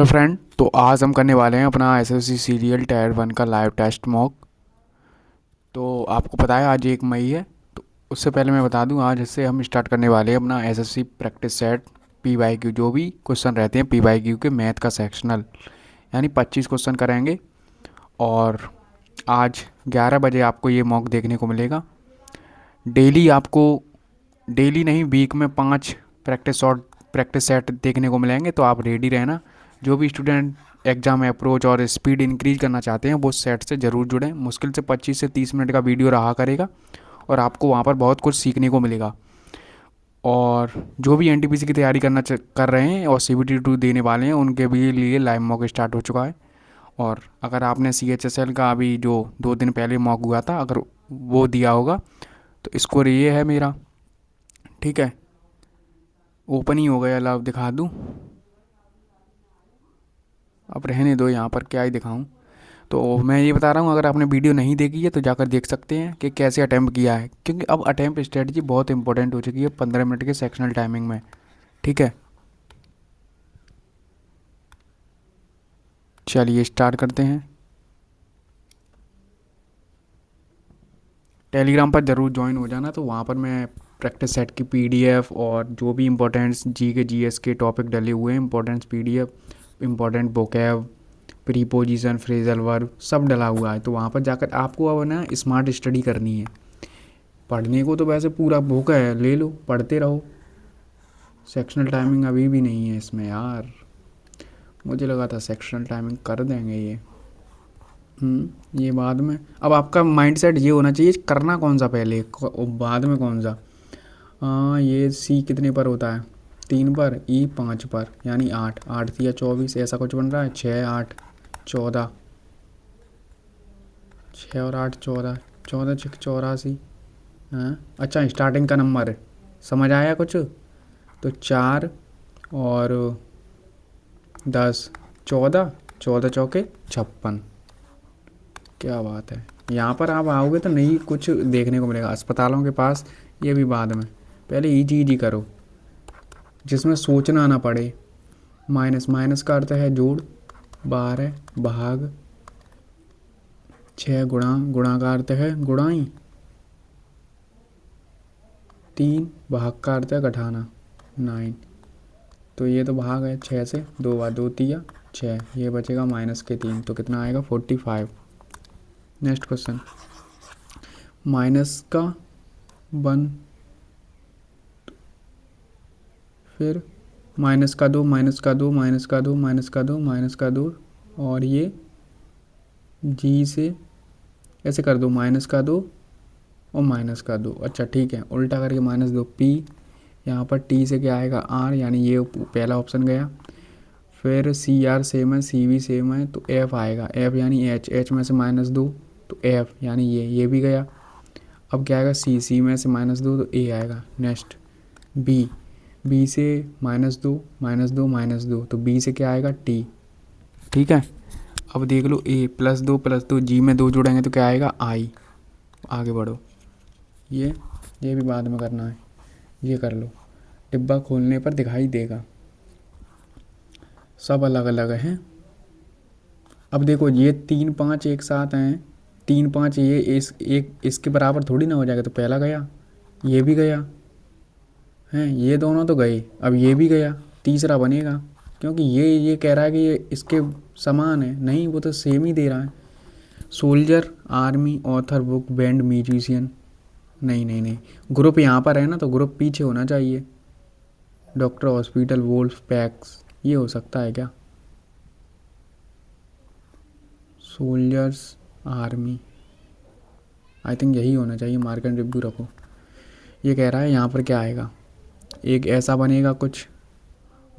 Hello friend. तो आज हम करने वाले हैं अपना एसएससी सीरियल टायर 1 का लाइव टेस्ट मॉक। तो आपको पता है आज 1 मई है। तो उससे पहले मैं बता दूं, आज इससे हम स्टार्ट करने वाले हैं अपना SSC practice set P Y Q. जो भी क्वेश्चन रहते हैं पी वाई क्यू के मैथ का सेक्शनल, यानी 25 क्वेश्चन करेंगे। और आज 11 बजे आपको ये मॉक देखने को मिलेगा। डेली आपको, डेली नहीं, वीक में 5 प्रैक्टिस सेट देखने को मिलेंगे। तो आप रेडी रहना। जो भी स्टूडेंट एग्ज़ाम अप्रोच और स्पीड इंक्रीज करना चाहते हैं वो सेट से ज़रूर जुड़ें। मुश्किल से 25 से 30 मिनट का वीडियो रहा करेगा और आपको वहाँ पर बहुत कुछ सीखने को मिलेगा। और जो भी एनटीपीसी की तैयारी कर रहे हैं और सीबीटी 2 देने वाले हैं उनके भी लिए लाइव मॉक स्टार्ट हो चुका है। और अगर आपने सीएचएसएल का अभी जो 2 दिन पहले मॉक हुआ था, अगर वो दिया होगा तो स्कोर ये है मेरा। ठीक है, ओपन ही हो गया। लाभ दिखा दूँ? अब रहने दो, यहाँ पर क्या ही दिखाऊं। तो मैं ये बता रहा हूँ, अगर आपने वीडियो नहीं देखी है तो जाकर देख सकते हैं कि कैसे अटैम्प्ट किया है, क्योंकि अब अटैम्प्ट स्ट्रेटजी बहुत इंपॉर्टेंट हो चुकी है 15 मिनट के सेक्शनल टाइमिंग में। ठीक है, चलिए स्टार्ट करते हैं। टेलीग्राम पर ज़रूर ज्वाइन हो जाना, तो वहाँ पर मैं प्रैक्टिस सेट की पीडीएफ और जो भी इंपॉर्टेंट्स जी के जीएस के टॉपिक डले हुए हैं, importance PDF, important vocab, preposition, phrasal verb सब डला हुआ है। तो वहाँ पर जाकर आपको अब ना स्मार्ट स्टडी करनी है। पढ़ने को तो वैसे पूरा बुक है, ले लो पढ़ते रहो। सेक्शनल टाइमिंग अभी भी नहीं है इसमें यार। मुझे लगा था सेक्शनल टाइमिंग कर देंगे ये। ये बाद में। अब आपका माइंडसेट ये होना चाहिए करना कौन सा पहले, बाद में कौन सा। हाँ, ये सी कितने पर होता है? 3 पर, ई 5 पर, यानी 8 8 या 24 ऐसा कुछ बन रहा है। 6 8 14, 6 और 8 14, 14 6 84। हाँ अच्छा, स्टार्टिंग का नंबर है, समझ आया कुछ? तो 4 और 10, 14, 14 चौके 56। क्या बात है। यहाँ पर आप आओगे तो नहीं कुछ देखने को मिलेगा अस्पतालों के पास, ये भी बाद में। पहले इजी इजी करो जिसमें सोचना ना पड़े। माइनस माइनस का अर्थ है जोड़, 12 भाग 6 गुणा, गुणा का अर्थ है गुणाई, 3 भाग का अर्थ है घटाना 9। तो ये तो भाग है 6 से, 2 बार 2 तिया 6, ये बचेगा माइनस के 3, तो कितना आएगा 45। नेक्स्ट क्वेश्चन, माइनस का 1, फिर माइनस का 2, माइनस का 2, माइनस का 2, माइनस का 2, माइनस का 2, और ये जी से ऐसे कर दो, माइनस का 2 और माइनस का 2। अच्छा ठीक है, उल्टा करके -2 पी। यहाँ पर टी से क्या आएगा आर, यानी ये पहला ऑप्शन गया। फिर सी आर सेम है, सी भी सेम है, तो एफ आएगा। एफ यानी एच, एच में से -2 तो एफ यानी ये भी गया। अब क्या आएगा सी, सी में से -2 तो ए आएगा। नेक्स्ट बी, बी से -2 -2 -2 तो बी से क्या आएगा टी। ठीक है, अब देख लो ए +2 जी में 2 जोड़ेंगे तो क्या आएगा आई। आगे बढ़ो, ये भी बाद में करना है, ये कर लो। डिब्बा खोलने पर दिखाई देगा, सब अलग अलग हैं। अब देखो ये 3 5 एक साथ हैं, 3 5 ये इस एक इसके बराबर थोड़ी ना हो जाएगा। तो पहला गया, ये भी गया हैं, ये दोनों तो गए, अब ये भी गया, तीसरा बनेगा। क्योंकि ये कह रहा है कि ये इसके समान है, नहीं वो तो सेम ही दे रहा है। Soldier, army, author, book, band, musician, नहीं नहीं नहीं, ग्रुप यहाँ पर है ना, तो ग्रुप पीछे होना चाहिए। डॉक्टर, हॉस्पिटल, वोल्फ पैक्स, ये हो सकता है क्या? सोल्जर्स, आर्मी, आई थिंक यही होना चाहिए। मार्क एंड रिव्यू रखो। ये कह रहा है यहाँ पर क्या आएगा, एक ऐसा बनेगा कुछ,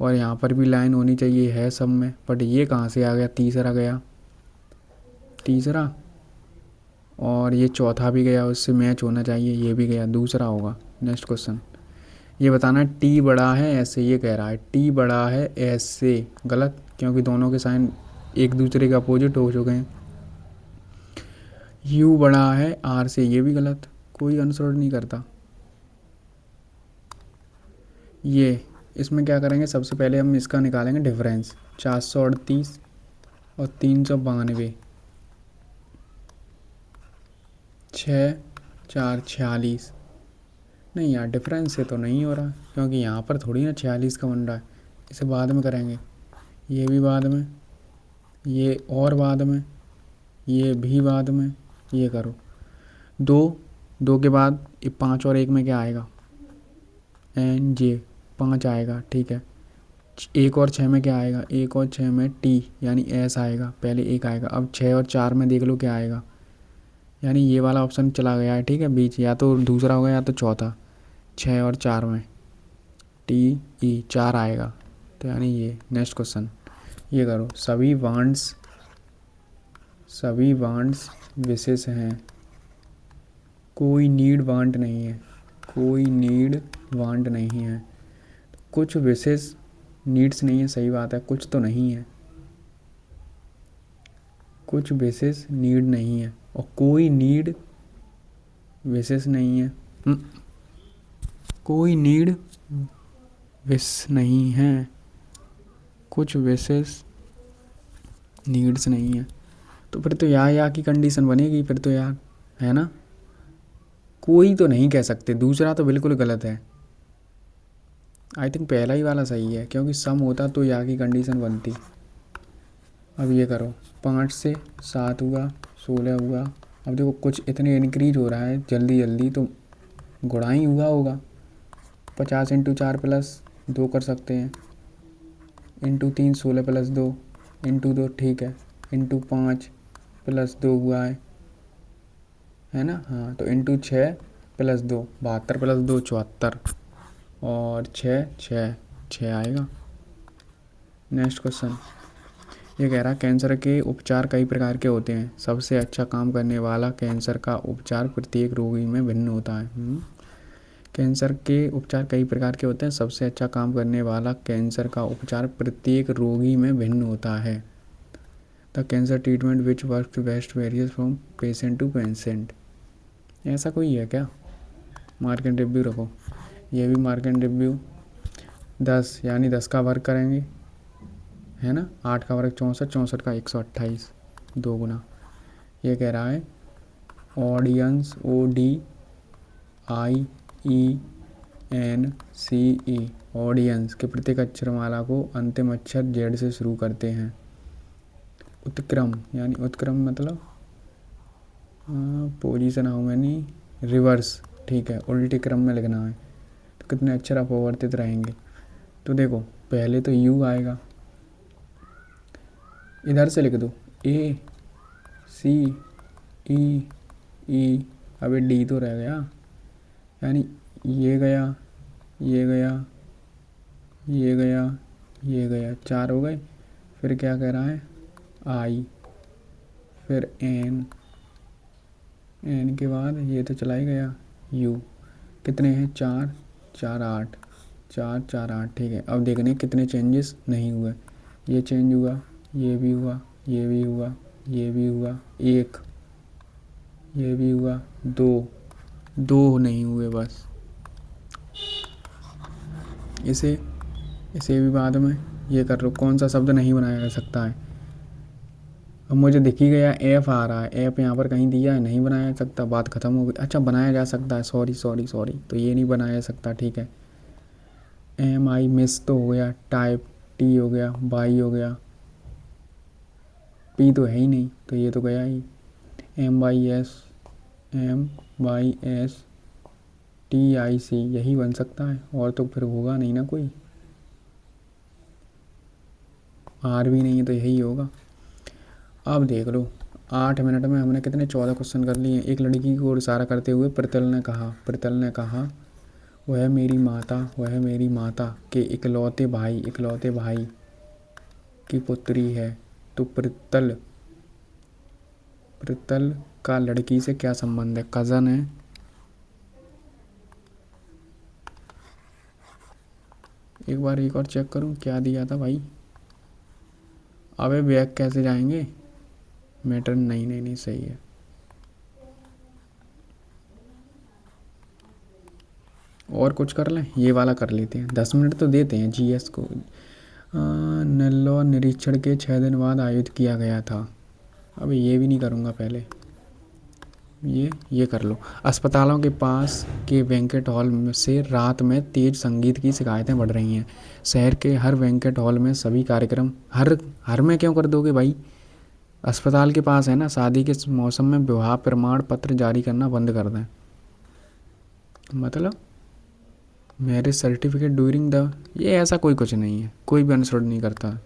और यहाँ पर भी लाइन होनी चाहिए है सब में। बट ये कहाँ से आ गया, तीसरा गया, तीसरा, और ये चौथा भी गया, उससे मैच होना चाहिए, ये भी गया, दूसरा होगा। नेक्स्ट क्वेश्चन, ये बताना है टी बड़ा है ऐसे। ये कह रहा है टी बड़ा है ऐसे, गलत, क्योंकि दोनों के साइन एक दूसरे के अपोजिट हो चुके हैं। यू बड़ा है आर से, ये भी गलत, कोई आंसर नहीं करता। ये इसमें क्या करेंगे, सबसे पहले हम इसका निकालेंगे डिफरेंस। 438 और 392, 6 4 46। नहीं यार, डिफरेंस से तो नहीं हो रहा, क्योंकि यहाँ पर थोड़ी ना 46 का बन रहा है। इसे बाद में करेंगे, ये भी बाद में, ये और बाद में, ये भी बाद में। ये करो, 2 2 के बाद ये 5 और 1 में क्या आएगा, एन जे, 5 आएगा, ठीक है। 1 और 6 में क्या आएगा, 1 और 6 में टी यानी एस आएगा, पहले 1 आएगा। अब 6 और 4 में देख लो क्या आएगा, यानी ये वाला ऑप्शन चला गया है, ठीक है, बीच, या तो दूसरा होगा या तो चौथा। 6 और 4 में टी ई 4 आएगा, तो यानी ये। नेक्स्ट क्वेश्चन, ये करो, सभी वांट्स विशेष हैं, कोई नीड वांट नहीं है, कोई नीड वांट नहीं है। कुछ विशेष नीड्स नहीं है, सही बात है, कुछ तो नहीं है, कुछ विशेष नीड नहीं है, और कोई नीड विशेष नहीं है। कोई नीड विश नहीं है, कुछ विशेष नीड्स नहीं है, तो फिर तो या की कंडीशन बनेगी फिर तो यार, है ना। कोई तो नहीं कह सकते, दूसरा तो बिल्कुल गलत है। आई थिंक पहला ही वाला सही है, क्योंकि सम होता तो या की कंडीशन बनती। अब ये करो, 5 से 7 हुआ, 16 हुआ। अब देखो कुछ इतने इंक्रीज हो रहा है जल्दी जल्दी, तो गुणा ही हुआ होगा। 50 इंटू 4 प्लस 2 कर सकते हैं, इंटू 3 16 प्लस 2, इंटू 2, ठीक है, इंटू 5 प्लस 2 हुआ है ना। हाँ, तो इंटू 6 प्लस 2 72 प्लस 2 74, और 6 आएगा। नेक्स्ट क्वेश्चन, ये कह रहा कैंसर के उपचार कई प्रकार के होते हैं, सबसे अच्छा काम करने वाला कैंसर का उपचार प्रत्येक रोगी में भिन्न होता है। कैंसर के उपचार कई प्रकार के होते हैं, सबसे अच्छा काम करने वाला कैंसर का उपचार प्रत्येक रोगी में भिन्न होता है। The cancer treatment which work best varies from patient to patient. ऐसा कोई है क्या, मार्क एंड रिव्यू रखो, ये भी मार्क एंड रिव्यू। 10 यानी 10 का वर्क करेंगे, है ना। 8 का वर्ग 64, 64 का 128, 2 गुना। ये कह रहा है ऑडियंस, ODIENCE, ऑडियंस के प्रत्येक अक्षरमाला को अंतिम अक्षर जेड से शुरू करते हैं। उत्क्रम यानी उत्क्रम मतलब पोजीशन हाउ मैनी रिवर्स, ठीक है, उल्टे क्रम में लिखना है, तो कितने अक्षर अपवर्तित रहेंगे। तो देखो पहले तो यू आएगा, इधर से लिख दो A C E, अबे डी तो रह गया, यानी ये गया, ये गया, ये गया, ये गया, 4 हो गए। फिर क्या कह रहा है, आई, फिर एन के बाद ये तो चला ही गया, यू। कितने हैं, 4 4 8, 4 4 8, ठीक है। अब देखने कितने चेंजेस नहीं हुए, ये चेंज हुआ, ये भी हुआ, ये भी हुआ, ये भी हुआ, 1, ये भी हुआ, 2 नहीं हुए बस। इसे भी बाद में ये कर लो, कौन सा शब्द नहीं बनाया जा सकता है। अब मुझे दिख ही गया एफ आ रहा है, एफ यहाँ पर कहीं दिया है, नहीं बनाया जा सकता, बात ख़त्म हो गई। अच्छा बनाया जा सकता है, सॉरी सॉरी सॉरी, तो ये नहीं बनाया जा सकता, ठीक है। MI मिस तो हो गया, टाइप टी हो गया, बाई हो गया, पी तो है ही नहीं, तो ये तो गया ही। MYS TIC यही बन सकता है, और तो फिर होगा नहीं ना कोई, आर भी नहीं है तो यही होगा। अब देख लो 8 मिनट में हमने कितने 14 क्वेश्चन कर लिए। एक लड़की की ओर इशारा करते हुए प्रीतल ने कहा वह मेरी माता के इकलौते भाई की पुत्री है। तो प्रीतल का लड़की से क्या संबंध है, कज़न है। एक बार एक और चेक करूं क्या दिया था भाई। अबे बैक कैसे जाएंगे, मैटर नहीं सही है। और कुछ कर लें, ये वाला कर लेते हैं, 10 मिनट तो देते हैं GS को। नेल्लौर निरीक्षण के 6 दिन बाद आयोजित किया गया था। अब ये भी नहीं करूँगा, पहले ये कर लो। अस्पतालों के पास के बैंक्वेट हॉल में से रात में तेज संगीत की शिकायतें बढ़ रही हैं। शहर के हर बैंक्वेट हॉल में सभी कार्यक्रम, हर में क्यों कर दोगे भाई? अस्पताल के पास है ना, शादी के मौसम में विवाह प्रमाण पत्र जारी करना बंद कर दें। मतलब मैरिज सर्टिफिकेट ड्यूरिंग द, ये ऐसा कोई कुछ नहीं है, कोई भी अनुसरण नहीं करता।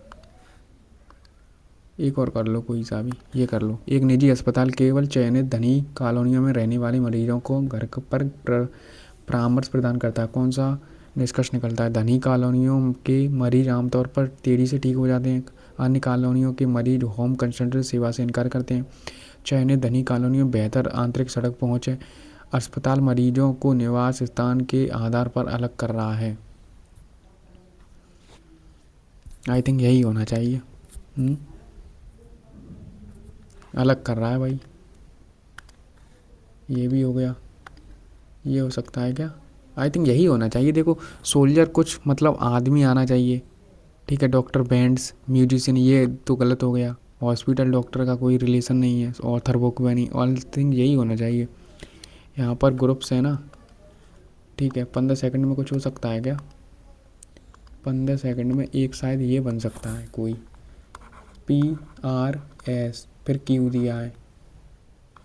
एक और कर लो कोई सा भी, ये कर लो। एक निजी अस्पताल केवल चयनित धनी कॉलोनियों में रहने वाले मरीजों को घर पर परामर्श प्रदान करता है। कौन सा निष्कर्ष निकलता है? धनी कॉलोनियों के मरीज आमतौर पर तेज़ी से ठीक हो जाते हैं। अन्य कॉलोनियों के मरीज होम कंसल्टेंट सेवा से इनकार करते हैं। चयनित धनी कॉलोनियों बेहतर आंतरिक सड़क पहुँच है। अस्पताल मरीजों को निवास स्थान के आधार पर अलग कर रहा है। आई थिंक यही होना चाहिए। अलग कर रहा है भाई। ये भी हो गया, ये हो सकता है क्या? आई थिंक यही होना चाहिए। देखो, सोल्जर कुछ मतलब आदमी आना चाहिए, ठीक है। डॉक्टर, बैंड्स, म्यूजिशियन, ये तो गलत हो गया। हॉस्पिटल डॉक्टर का कोई रिलेशन नहीं है। ऑथर, बुक बनी, ऑल थिंग यही होना चाहिए। यहाँ पर ग्रुप्स है ना, ठीक है। 15 सेकंड में कुछ हो सकता है क्या? 15 सेकंड में एक शायद ये बन सकता है कोई, PRS, फिर क्यू दिया है,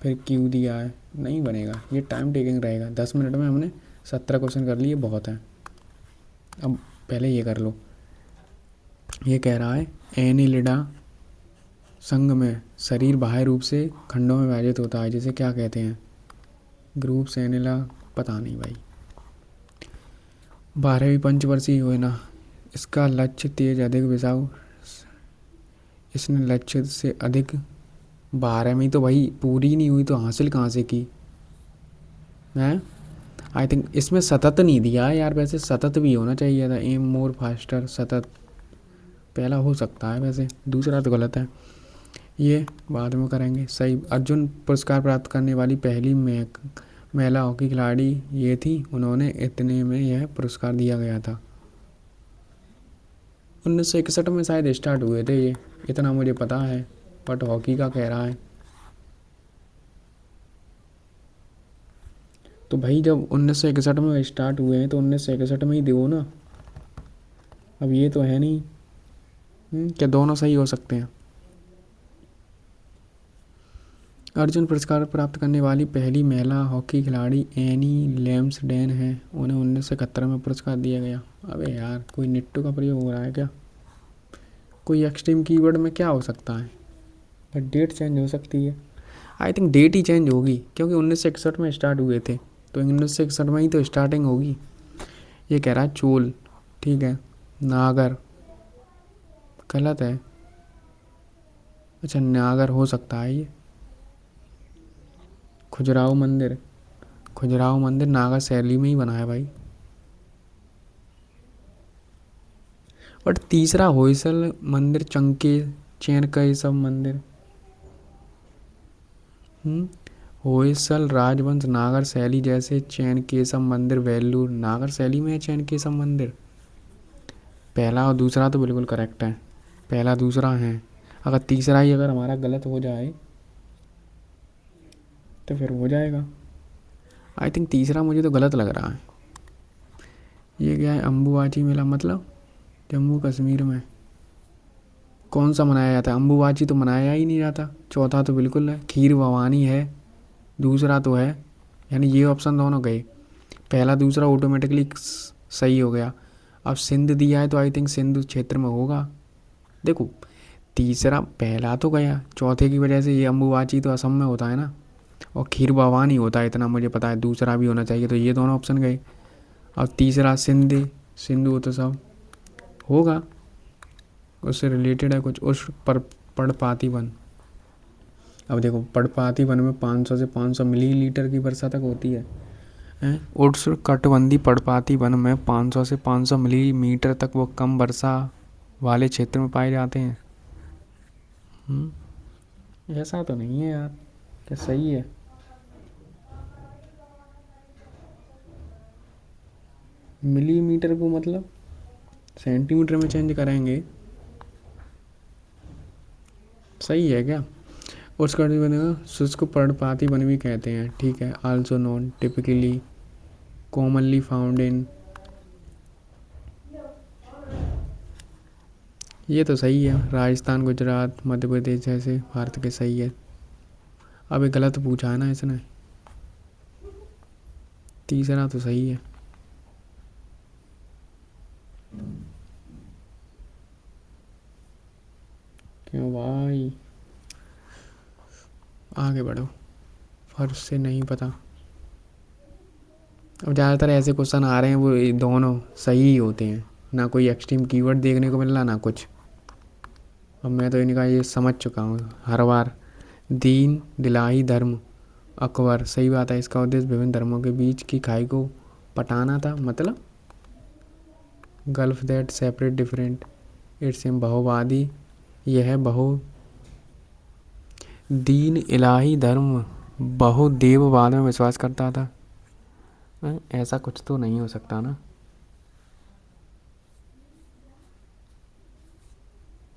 फिर क्यू दिया है, नहीं बनेगा। ये टाइम टेकिंग रहेगा। 10 मिनट में हमने 17 क्वेश्चन कर लिए, बहुत है। अब पहले ये कर लो। ये कह रहा है एनिलिडा संघ में शरीर बाह्य रूप से खंडों में विभाजित होता है, जिसे क्या कहते हैं? ग्रुप्स, एनिला, पता नहीं भाई। 12वीं पंचवर्षीय हुए ना, इसका लक्ष्य तेज अधिक विसाऊ, इसने लक्ष्य से अधिक 12वीं तो भाई पूरी नहीं हुई, तो हासिल कहाँ से की है? आई थिंक इसमें सतत नहीं दिया है यार, वैसे सतत भी होना चाहिए था। एम मोर फास्टर, सतत पहला हो सकता है वैसे, दूसरा तो गलत है। ये बाद में करेंगे। सही, अर्जुन पुरस्कार प्राप्त करने वाली पहली महिला हॉकी खिलाड़ी ये थी। उन्होंने इतने में यह पुरस्कार दिया गया था। 1961 में शायद स्टार्ट हुए थे ये, इतना मुझे पता है। बट हॉकी का कह रहा है, तो भाई जब 1961 में स्टार्ट हुए हैं तो 1961 में ही दो ना। अब ये तो है नहीं। क्या दोनों सही हो सकते हैं? अर्जुन पुरस्कार प्राप्त करने वाली पहली महिला हॉकी खिलाड़ी एनी लैम्सडेन है। उन्हें 1971 में पुरस्कार दिया गया। अबे यार, कोई निट्टू का प्रयोग हो रहा है क्या? कोई एक्सट्रीम कीवर्ड में क्या हो सकता है? बट डेट चेंज हो सकती है। आई थिंक डेट ही चेंज होगी, क्योंकि 1961 में स्टार्ट हुए थे, तो 1961 में ही तो स्टार्टिंग होगी। ये कह रहा है चोल, ठीक है। नागर गलत है। अच्छा, नागर हो सकता है ये। खजुराहो मंदिर, खजुराहो मंदिर नागा शैली में ही बना है भाई। बट तीसरा होयसल मंदिर, चंके चैन का ये सब मंदिर, होयसल राजवंश नागर शैली जैसे चैन केसम मंदिर वेल्लूर नागर शैली में है। चैन केसम मंदिर पहला और दूसरा तो बिल्कुल करेक्ट है। पहला दूसरा है। अगर तीसरा ही अगर हमारा गलत हो जाए तो फिर हो जाएगा। आई थिंक तीसरा मुझे तो गलत लग रहा है। ये क्या है? अम्बुबाची मेला, मतलब जम्मू कश्मीर में कौन सा मनाया जाता है? अम्बुबाची तो मनाया ही नहीं जाता। चौथा तो बिल्कुल है, खीर भवानी है। दूसरा तो है, यानी ये ऑप्शन दोनों गए। पहला दूसरा ऑटोमेटिकली सही हो गया। अब सिंध दिया है तो आई थिंक सिंधु क्षेत्र में होगा। देखो, तीसरा पहला तो गया, चौथे की वजह से ये अम्बुबाची तो असम में होता है ना, और खीर भवानी होता है, इतना मुझे पता है। दूसरा भी होना चाहिए, तो ये दोनों ऑप्शन गए। अब तीसरा सिंध, सिंधु तो सब होगा, उससे रिलेटेड है कुछ। उस पर पर्णपाती वन, अब देखो पर्णपाती वन में 500 से 500 मिलीलीटर की वर्षा तक होती है। उष्णकटिबंधीय पर्णपाती वन में 500 से 500 मिलीमीटर तक वो कम वर्षा वाले क्षेत्र में पाए जाते हैं। ऐसा तो नहीं है यार, क्या सही है? मिलीमीटर को मतलब सेंटीमीटर में चेंज करेंगे, सही है क्या? उसका बनेगा शुष्क पर्णपाती वन भी कहते हैं, ठीक है। Also known typically commonly found in, ये तो सही है। राजस्थान, गुजरात, मध्य प्रदेश जैसे भारत के, सही है। अब ये गलत पूछा है ना इसने, तीसरा तो सही है। क्यों भाई, आगे बढ़ो, फर्श से नहीं पता। अब ज़्यादातर ऐसे क्वेश्चन आ रहे हैं वो ये दोनों सही ही होते हैं, ना कोई एक्सट्रीम कीवर्ड देखने को मिल रहा ना कुछ। अब मैं तो इनका ये समझ चुका हूँ हर बार। दीन दिलाही धर्म अकबर, सही बात है। इसका उद्देश्य विभिन्न धर्मों के बीच की खाई को पटाना था, मतलब gulf that separate different it's M बहुवादी, यह है बहु दीन इलाही धर्म बहुदेववाद में विश्वास करता था। ऐसा कुछ तो नहीं हो सकता ना,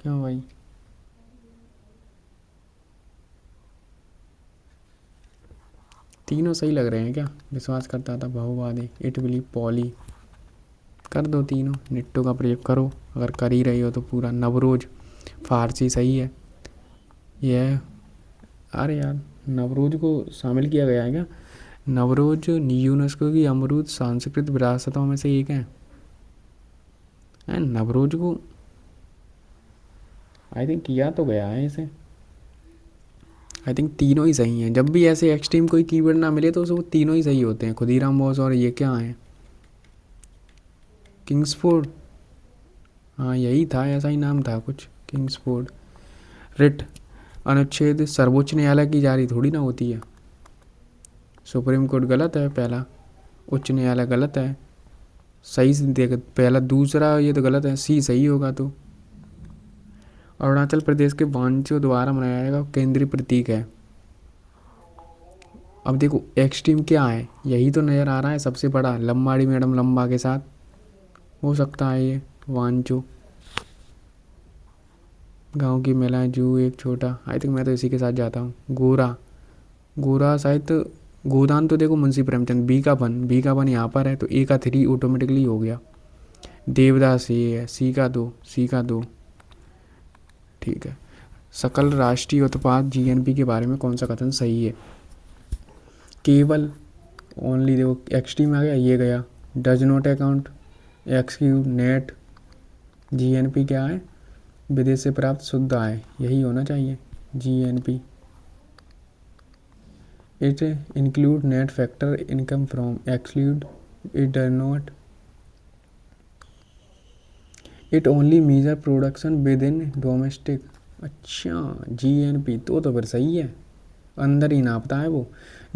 क्यों भाई? तीनों सही लग रहे हैं क्या? विश्वास करता था, बहुवादी, इट बिलीव, पॉली, कर दो तीनों। निट्टो का प्रयोग करो अगर कर ही रही हो तो पूरा। नवरोज फारसी, सही है। यह, अरे यार, नवरोज को शामिल किया गया है क्या? नवरोज यूनेस्को की अमरूद सांस्कृतिक विरासतों में से एक है। नवरोज को आई थिंक किया तो गया है इसे। आई थिंक तीनों ही सही हैं। जब भी ऐसे एक्सट्रीम कोई कीवर्ड ना मिले तो वो तीनों ही सही होते हैं। खुदीराम बोस और ये क्या है, किंग्सफोर्ड, हाँ यही था, ऐसा ही नाम था कुछ, किंग्सफोर्ड। रिट अनुच्छेद सर्वोच्च न्यायालय की जारी थोड़ी ना होती है। सुप्रीम कोर्ट गलत है पहला, उच्च न्यायालय गलत है, सही से देख पहला, दूसरा ये तो गलत है, सी सही होगा तो। अरुणाचल प्रदेश के वांचो द्वारा मनाया जाएगा केंद्रीय प्रतीक है। अब देखो एक्सट्रीम क्या है, यही तो नज़र आ रहा है सबसे बड़ा, लंबाड़ी मैडम लंबा के साथ हो सकता है ये वांचो। गांव की महिलाएं जू एक छोटा, आई थिंक मैं तो इसी के साथ जाता हूँ। गोरा, गोरा शायद गोदान तो देखो मुंशी प्रेमचंद, बी का बन यहाँ पर है तो ए का 3 ऑटोमेटिकली हो गया। देवदास ये है, सी का दो, ठीक है। सकल राष्ट्रीय उत्पाद जीएनपी के बारे में कौन सा कथन सही है? केवल, ओनली, देखो एक्सट्रीम आ गया, ये गया। Does not account, exclude, net, GNP क्या है? विदेश से प्राप्त शुद्ध आय, यही होना चाहिए GNP. It include net factor income from, exclude, it does not, it only measure production within domestic. अच्छा जीएनपी तो फिर सही है, अंदर ही नापता है वो।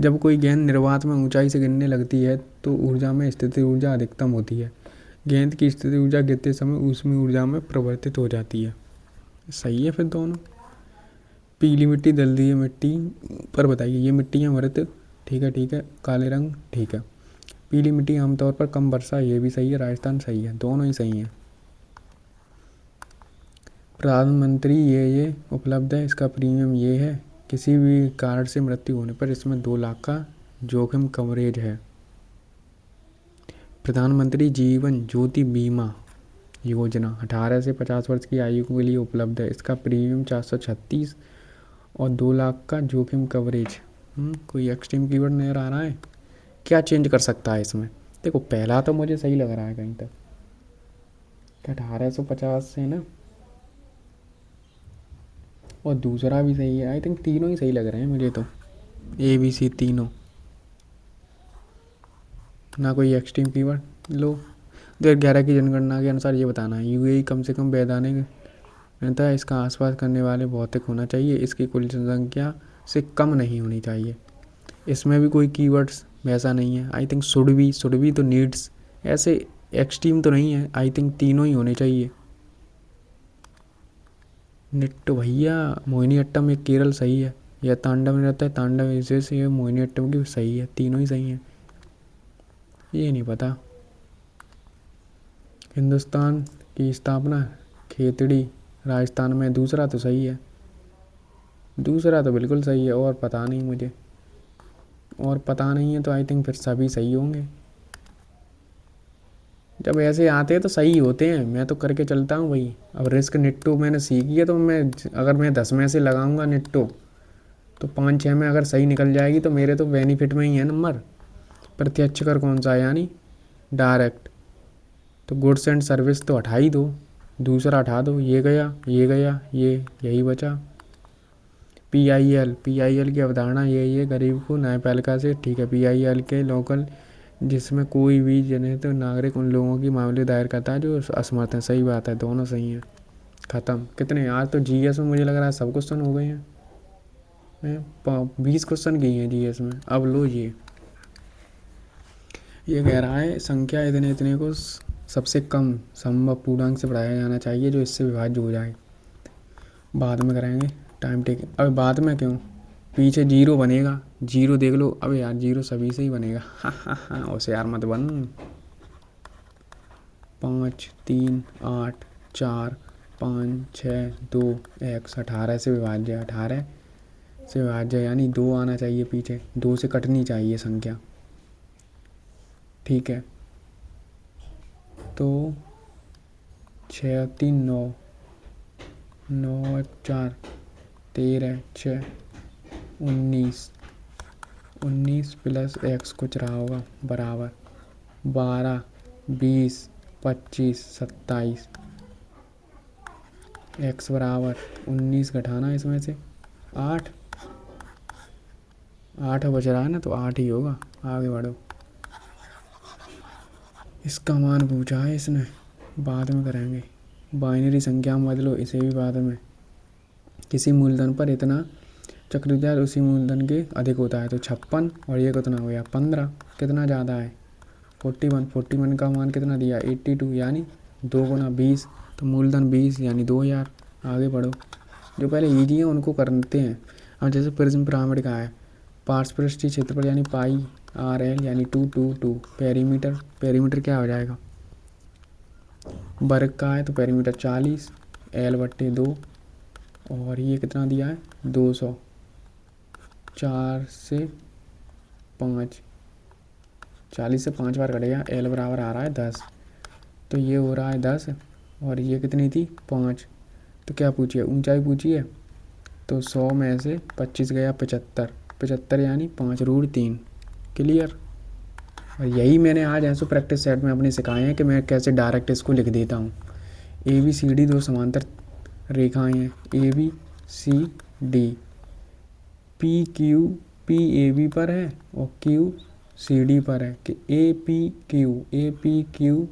जब कोई गेंद निर्वात में ऊंचाई से गिरने लगती है तो ऊर्जा में स्थिति ऊर्जा अधिकतम होती है। गेंद की स्थिति ऊर्जा गिरते समय उसमें ऊर्जा में परिवर्तित हो जाती है। सही है फिर दोनों। पीली मिट्टी, दलदली मिट्टी पर बताइए, ये मिट्टी है मृत, ठीक है। काले रंग, ठीक है। पीली मिट्टी आमतौर पर कम वर्षा, ये भी सही है। राजस्थान सही है, दोनों ही सही हैं। प्रधानमंत्री ये उपलब्ध है, इसका प्रीमियम ये है, किसी भी कारण से मृत्यु होने पर इसमें 2 लाख का जोखिम कवरेज है। प्रधानमंत्री जीवन ज्योति बीमा योजना 18 से 50 वर्ष की आयु के लिए उपलब्ध है, इसका प्रीमियम 436 और 2 लाख का जोखिम कवरेज। कोई एक्सट्रीम कीवर्ड नजर आ रहा है? क्या चेंज कर सकता है इसमें? देखो पहला तो मुझे सही लग रहा है कहीं तक, 1850 से ना, और दूसरा भी सही है। आई थिंक तीनों ही सही लग रहे हैं मुझे तो, ए बी सी तीनों, ना कोई एक्सट्रीम कीवर्ड। लो 2011 की जनगणना के अनुसार ये बताना है, यूएई कम से कम वैधानिक घनता इसका आसपास करने वाले भौतिक होना चाहिए, इसकी कुल जनसंख्या से कम नहीं होनी चाहिए। इसमें भी कोई कीवर्ड्स वैसा नहीं है। आई थिंक शुड भी तो नीड्स, ऐसे एक्सट्रीम तो नहीं है। आई थिंक तीनों ही होने चाहिए। निट्टो भैया, मोहिनीअट्टम एक केरल सही है, यह तांडव नृत्य है, तांडव विशेष ये मोहिनीअट्टम की सही है, तीनों ही सही हैं। ये नहीं पता। हिंदुस्तान की स्थापना खेतड़ी राजस्थान में। दूसरा तो सही है, दूसरा तो बिल्कुल सही है। और पता नहीं मुझे, और पता नहीं है तो आई थिंक फिर सभी सही होंगे। जब ऐसे आते हैं तो सही होते हैं, मैं तो करके चलता हूँ भाई। अब रिस्क निट्टो मैंने सीखी है, तो मैं अगर मैं 10 में से लगाऊंगा निट्टो तो 5-6 में अगर सही निकल जाएगी तो मेरे तो बेनिफिट में ही है नंबर। प्रत्यक्ष कर कौन सा है, यानी डायरेक्ट। तो गुड्स एंड सर्विस तो हटा ही दो, दूसरा हटा दो, ये गया ये गया, ये यही बचा। पीआईएल की अवधारणा यही है, गरीब को न्यायपालिका से, ठीक है। पीआईएल के लोकल, जिसमें कोई भी जनित नागरिक उन लोगों की मामले दायर करता है जो असमर्थ हैं। सही बात है, दोनों सही हैं। ख़त्म। कितने आज तो जीएस में मुझे लग रहा है सब क्वेश्चन हो गए हैं। 20 क्वेश्चन किए हैं जीएस में। अब लो ये कह रहा है संख्या इतने इतने को सबसे कम संभव पूर्णांक से बढ़ाया जाना चाहिए जो इससे विभाज्य हो जाए। बाद में करेंगे, टाइम टेक। अब बाद में क्यों, पीछे जीरो बनेगा, जीरो देख लो। अबे यार जीरो सभी से ही बनेगा। हाँ उसे यार मत बन। 5 3 8 4 5 6 2 x 18 से विभाज्य, 18 से विभाज्य यानी 2 आना चाहिए पीछे, 2 से कटनी चाहिए संख्या, ठीक है। तो 6 3 9 9 4 13 6 19 19 प्लस x कुछ रहा होगा बराबर 12 20 25 27। x बराबर 19 घटाना इसमें से 8 बच रहा है ना, तो 8 ही होगा। आगे बढ़ो। इसका मान पूछा है इसने, बाद में करेंगे। बाइनरी संख्या में बदलो, इसे भी बाद में। किसी मूलधन पर इतना चक्रवृद्धि ब्याज उसी मूलधन के अधिक होता है। तो 56 और ये कितना हो गया 15, कितना ज़्यादा है 41 का मान कितना दिया 82, यानी 2 गुना 20, तो मूलधन 20 यानी 2000। आगे बढ़ो, जो पहले ईजी है उनको करते हैं। अब जैसे प्रिज्म पिरामिड का है, पार्श्वपृष्ठीय क्षेत्रफल यानी पाई आर एल यानी 2 पेरीमीटर क्या हो जाएगा, वर्ग का है तो पेरीमीटर 40 L/2। और ये कितना दिया है 200, 4 से 5, 40 से 5 बार कटेगा, L बराबर आ रहा है 10, तो ये हो रहा है 10। और ये कितनी थी 5, तो क्या पूछिए ऊंचाई पूछिए, तो 100 में से 25 गया 75 यानी 5√3। क्लियर। और यही मैंने आज ऐसे प्रैक्टिस सेट में अपने सिखाए हैं कि मैं कैसे डायरेक्ट इसको लिख देता हूँ। ABCD 2 समांतर रेखाएं हैं, ABCD, PAB पर है और QCD पर है, कि APQ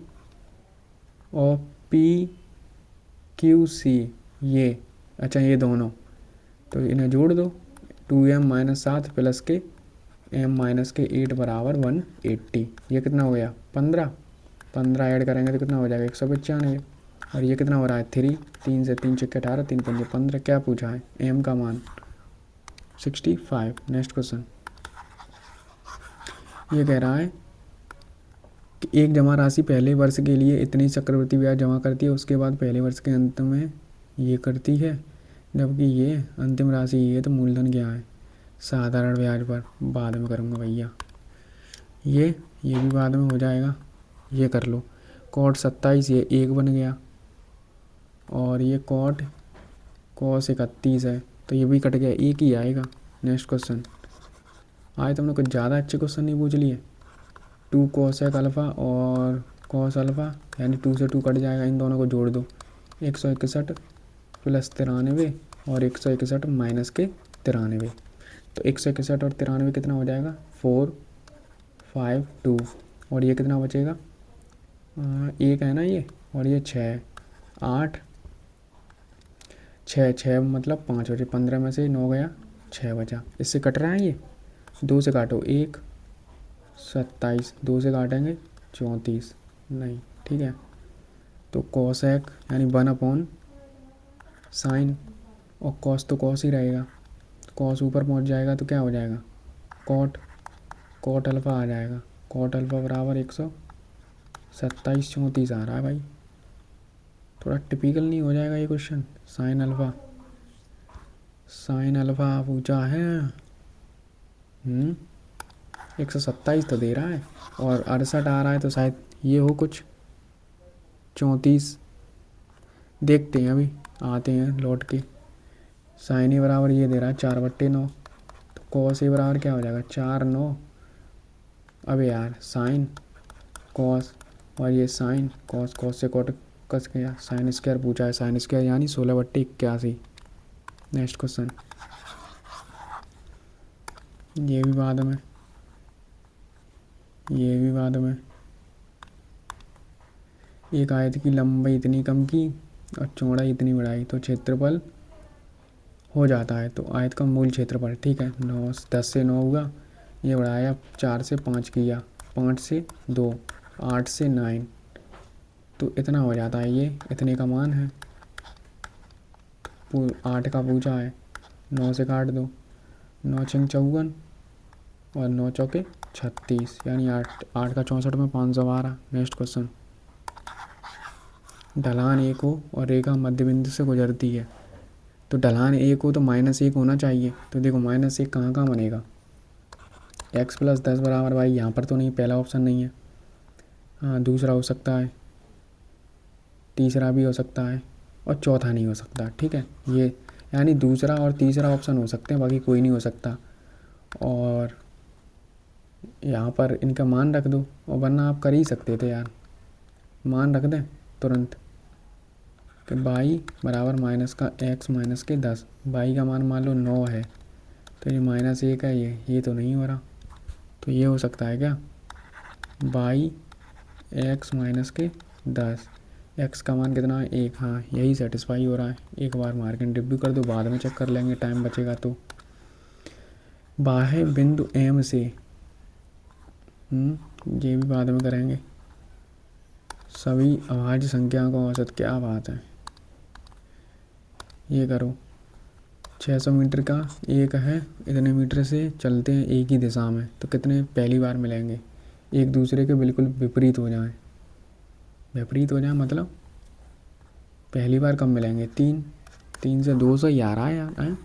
और PQC, ये अच्छा ये दोनों, तो इन्हें जोड़ दो। 2m - 7 प्लस के m - 8 बराबर 180। ये कितना हो गया 15 ऐड करेंगे तो कितना हो जाएगा 195। और ये कितना हो रहा है 3 से 3 छक्के 18, 3 पंजे 15। क्या पूछा है m का मान 65। नेक्स्ट क्वेश्चन ये कह रहा है कि एक जमा राशि पहले वर्ष के लिए इतनी चक्रवृद्धि ब्याज जमा करती है, उसके बाद पहले वर्ष के अंत में ये करती है, जबकि ये अंतिम राशि ये, तो मूलधन क्या है साधारण ब्याज पर। बाद में करूँगा भैया, ये भी बाद में हो जाएगा। ये कर लो cot 27, ये 1 बन गया, और ये cos 31 है, तो ये भी कट गया, एक ही आएगा। नेक्स्ट क्वेश्चन, आज तुमने कुछ ज़्यादा अच्छे क्वेश्चन नहीं पूछ लिए। 2 cosec अल्फ़ा और cos अल्फ़ा यानी 2 से 2 कट जाएगा, इन दोनों को जोड़ दो। 161 प्लस 93 और 161 माइनस के 93, तो 161 और 93 कितना हो जाएगा 452। और ये कितना बचेगा 1 है ना ये, और ये 6 8 6 मतलब 5 बचे, 15 में से 9 गया 6 बचा। इससे कट रहा है ये, 2 से काटो 1 27, 2 से काटेंगे 34 नहीं, ठीक है। तो cosec यानी 1/sin, और cos तो cos ही रहेगा, cos ऊपर पहुंच जाएगा तो क्या हो जाएगा cot अल्फ़ा आ जाएगा। cot अल्फ़ा बराबर 127 34 आ रहा है भाई। थोड़ा टिपिकल नहीं हो जाएगा ये क्वेश्चन? साइन अल्फ़ा पूछा है। 127 तो दे रहा है और 68 आ रहा है, तो शायद ये हो कुछ 34। देखते हैं, अभी आते हैं लौट के। साइन ए बराबर ये दे रहा है 4/9, तो कॉस ए बराबर क्या हो जाएगा 4/9। अबे यार साइन कॉस और ये साइन कॉस, कॉस से कॉट कस गया। साइन स्क्वायर पूछा है, साइन स्क्वायर यानी 16/81। नेक्स्ट क्वेश्चन, ये भी बाद में, ये भी बाद में। एक आयत की लंबाई इतनी कम की और चौड़ाई इतनी बढ़ाई तो क्षेत्रफल हो जाता है। तो आयत का मूल क्षेत्रफल, ठीक है, 9 10 से 9 हुआ, ये बढ़ाया 4 से 5 किया, 5 से 2, 8 से 9, तो इतना हो जाता है। ये इतने का मान है। 8 का पूछा है, 9 से काट दो, 9 छंग 54 और 9 चौके 36, यानी 8 8 का 64 में 512। नेक्स्ट क्वेश्चन, ढलान 1 हो और रेखा मध्य बिंदु से गुजरती है, तो ढलान 1 हो तो -1 होना चाहिए। तो देखो -1 कहाँ कहाँ बनेगा, x + 10 बराबर भाई, यहाँ पर तो नहीं, पहला ऑप्शन नहीं है। हाँ, दूसरा हो सकता है, तीसरा भी हो सकता है और चौथा नहीं हो सकता, ठीक है। ये यानी दूसरा और तीसरा ऑप्शन हो सकते हैं, बाकी कोई नहीं हो सकता। और यहाँ पर इनका मान रख दो, और वरना आप कर ही सकते थे यार, मान रख दें तुरंत कि y बराबर -(x - 10), y का मान लो 9 है, तो ये -1 है, ये तो नहीं हो रहा। तो ये हो सकता है क्या, y (x - 10), x का मान कितना है 1, हाँ यही सेटिस्फाई हो रहा है। एक बार मार के डिब्यू कर दो, बाद में चेक कर लेंगे, टाइम बचेगा तो। बाह्य बिंदु M से, ये भी बाद में करेंगे। सभी अभाज्य संख्या का औसत, क्या बात है, ये करो। 600 मीटर का एक है, इतने मीटर से चलते हैं एक ही दिशा में, तो कितने पहली बार मिलेंगे, एक दूसरे के बिल्कुल विपरीत हो जाएं। विपरीत हो जाए मतलब पहली बार कब मिलेंगे, 3 3 से 200 ही आ रहा है यार।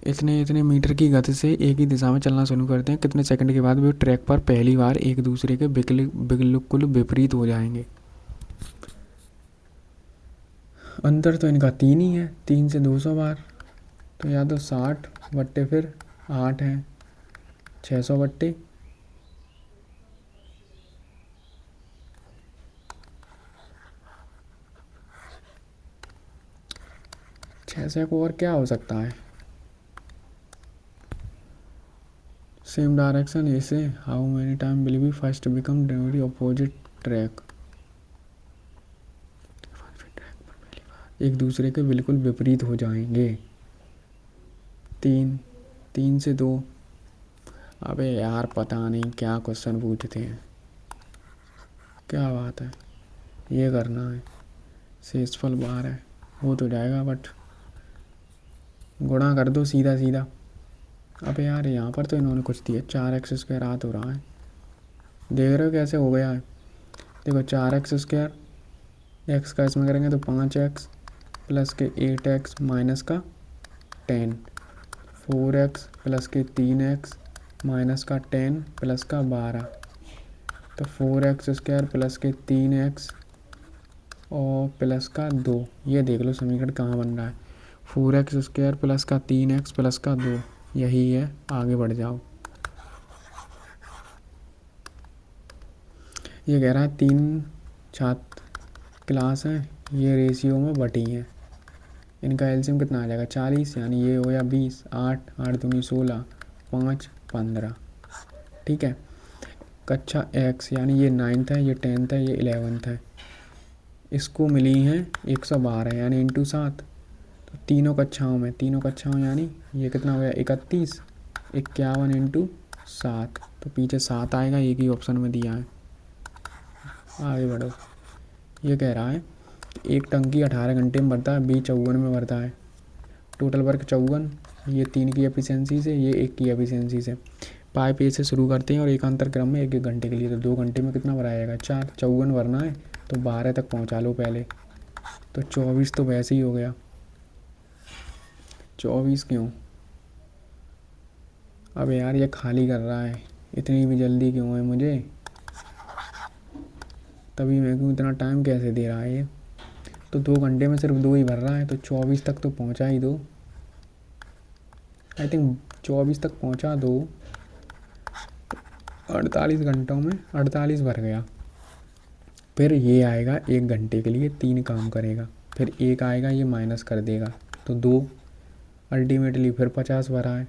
इतने मीटर की गति से एक ही दिशा में चलना शुरू करते हैं, कितने सेकंड के बाद वो ट्रैक पर पहली बार एक दूसरे के बिल्कुल विपरीत हो जाएंगे। अंतर तो इनका 3 ही है, 3 से 200 बार, तो या तो 60 बट्टे फिर 8 है, 600 बट्टे 600 को और क्या हो सकता है। सेम डायरेक्शन ऐसे, how many time will be first become directly opposite track, एक दूसरे के बिल्कुल विपरीत हो जाएंगे। 3 से 2, अबे यार पता नहीं क्या क्वेश्चन पूछते हैं, क्या बात है, ये करना है। शेषफल 12 है, हो तो जाएगा, बट गुणा कर दो सीधा सीधा। अबे यार यहाँ पर तो इन्होंने कुछ दिया, 4x² आ तो रहा है, देख रहे हो कैसे हो गया है। देखो 4x², x का इसमें करेंगे तो 5x प्लस के 8x माइनस का 10, 4x प्लस के 3x माइनस का 10 प्लस का 12, तो 4x² प्लस के 3x और प्लस का 2। ये देख लो समीकरण कहाँ बन रहा है, 4x² प्लस का 3x प्लस का 2, यही है। आगे बढ़ जाओ, ये कह रहा है 3 छात्र क्लास हैं, ये रेशियो में बटी हैं, इनका एलसीएम कितना आ जाएगा 40, यानी ये हो गया 20, 8 8 दूनी 16, 5 15, ठीक है। कक्षा x यानी ये 9th है, ये 10th है, ये 11th है, इसको मिली हैं 112, यानी इंटू 7, तो तीनों कक्षाओं यानी ये कितना हो गया 31, 51 इंटू 7, तो पीछे 7 आएगा, एक ही ऑप्शन में दिया है। आगे बढ़ो, ये कह रहा है एक टंकी 18 घंटे में भरता है, बी 54 में भरता है, टोटल वर्क 54, ये 3 की एफिशिएंसी से, ये 1 की एफिशिएंसी से। पाइप ए से शुरू करते हैं और एकांतर क्रम में 1-1 घंटे के लिए। तो 2 घंटे में कितना भरा जाएगा? 4। 54 भरना है तो 12 तक पहुंचा लो पहले। तो 24 तो वैसे ही हो गया। 24 क्यों? अब यार ये खाली कर रहा है, इतनी भी जल्दी क्यों है मुझे? तभी मैं क्यों, इतना टाइम कैसे दे रहा है ये? तो 2 घंटे में सिर्फ 2 ही भर रहा है, तो 24 तक तो पहुंचा ही दो। आई थिंक 24 तक पहुंचा दो। 48 घंटों में 48 भर गया। फिर ये आएगा 1 घंटे के लिए 3 काम करेगा, फिर 1 आएगा ये माइनस कर देगा तो 2। अल्टीमेटली फिर 50 भरा है।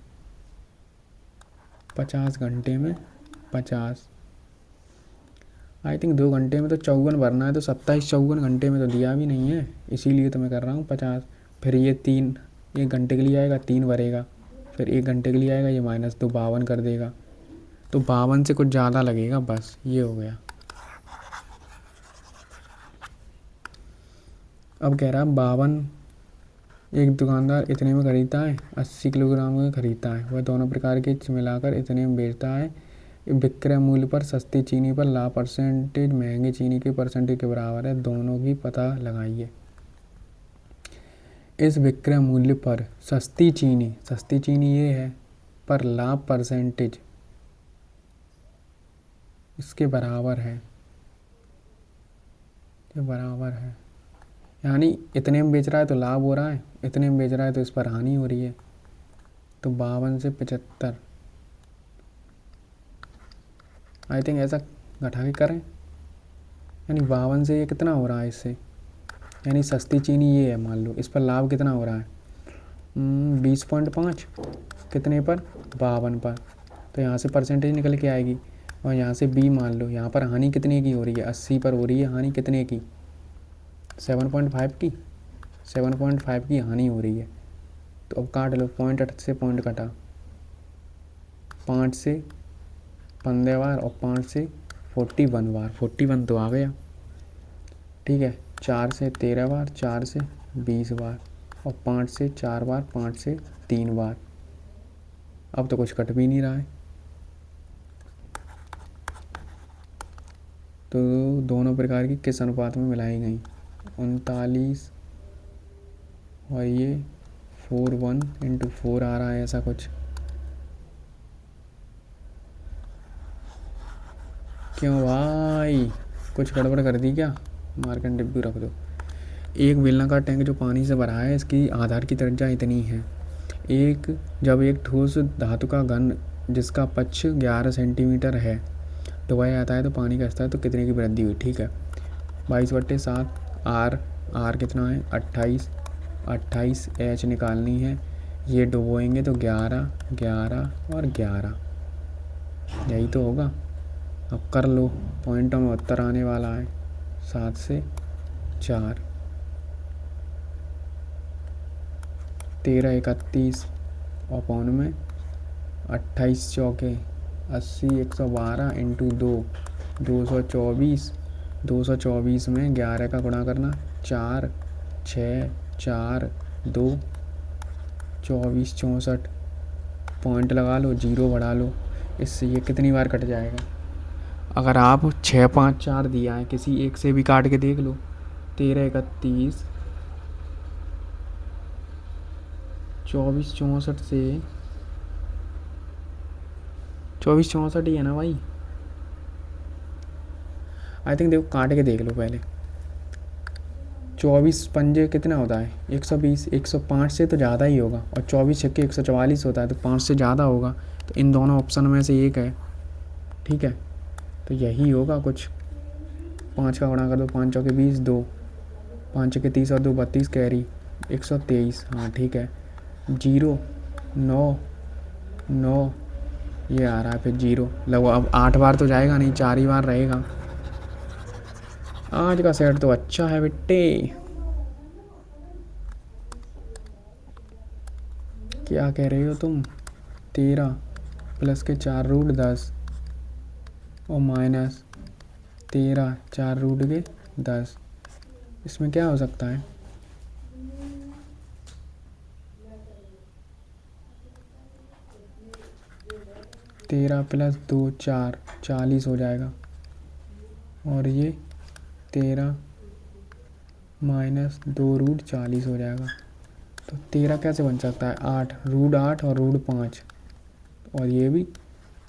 50 घंटे में 50। आई थिंक 2 घंटे में तो 54 भरना है, तो 27-54 घंटे में तो दिया भी नहीं है, इसीलिए तो मैं कर रहा हूँ 50। फिर ये 3 1 घंटे के लिए आएगा, 3 भरेगा। फिर 1 घंटे के लिए आएगा ये माइनस, तो 52 कर देगा। तो 52 से कुछ ज़्यादा लगेगा, बस ये हो गया। अब कह रहा 52 एक दुकानदार इतने में खरीदता है, 80 किलोग्राम में खरीदता है, वह दोनों प्रकार के मिलाकर इतने में बेचता है। विक्रय मूल्य पर सस्ती चीनी पर लाभ परसेंटेज महंगे चीनी के परसेंटेज के बराबर है, दोनों की पता लगाइए। इस विक्रय मूल्य पर सस्ती चीनी ये है, पर लाभ परसेंटेज इसके बराबर है, ये बराबर है। यानी इतने में बेच रहा है तो लाभ हो रहा है, इतने में बेच रहा है तो इस पर हानि हो रही है। तो 52 से 75, आई थिंक ऐसा घटा के करें। यानी 52 से ये कितना हो रहा है इससे, यानी सस्ती चीनी ये है, मान लो इस पर लाभ कितना हो रहा है 20.5 कितने पर 52 पर। तो यहाँ से परसेंटेज निकल के आएगी और यहाँ से बी मान लो। यहाँ पर हानि कितने की हो रही है? 80 पर हो रही है हानि, कितने की? 7.5 की। 7.5 की हानि हो रही है। तो अब काट लो, 0.8 से पॉइंट कटा, 5 से 15 बार और 5 से 41 बार, 41 तो आ गया, ठीक है। 4 से 13 बार, 4 से 20 बार और 5 से 4 बार, 5 से 3 बार। अब तो कुछ कट भी नहीं रहा है, तो दोनों प्रकार की किस अनुपात में मिलाई गई? 39 और ये 4:1 आ रहा है, ऐसा कुछ। क्यों भाई, कुछ गड़बड़ कर दी क्या? मार्केट डिब्बी रख दो। एक बेलनाकार टैंक जो पानी से भरा है, इसकी आधार की त्रिज्या इतनी है। जब एक ठोस धातु का घन जिसका पक्ष 11 सेंटीमीटर है डुबाया जाता है तो पानी का स्तर तो कितने की वृद्धि हुई? ठीक है, 22/7 आर कितना है? 28 एच निकालनी है। ये डुबोएंगे तो 11 11 और 11, यही तो होगा। अब कर लो, पॉइंटों में उत्तर आने वाला है। 7 से 4, 13 31 और पौन में 28 चौके 80, 112 इंटू 2 224। 224 में 11 का गुणा करना, 4 6 4 2 24 64। पॉइंट लगा लो, 0 बढ़ा लो, इससे ये कितनी बार कट जाएगा? अगर आप 6 5 4 दिया है, किसी एक से भी काट के देख लो। 13 31 24 64 से 24 64 ही है ना भाई? आई थिंक देखो, काट के देख लो पहले। 24 पंजे कितना होता है? 120। 105 से तो ज़्यादा ही होगा, और 24 छक्के 144 होता है, तो 5 से ज़्यादा होगा। तो इन दोनों ऑप्शन में से एक है, ठीक है, तो यही होगा कुछ। 5 का गुणा कर दो, 5 चौके 20, 2 5 छक्के 30 और 2 32 कैरी 123। हाँ ठीक है। 0 9 9 ये आ रहा है, फिर 0 लगो। अब 8 बार तो जाएगा नहीं, 4 ही बार रहेगा। आज का सेट तो अच्छा है बेटे। क्या कह रहे हो तुम? 13 प्लस के 4 रूट 10 और माइनस 13 4 रूट के 10, इसमें क्या हो सकता है? 13 + 2 4, 40 हो जाएगा। और ये 13 - 2√40 हो जाएगा। तो 13 कैसे बन सकता है? 8, √8 और √5। और ये भी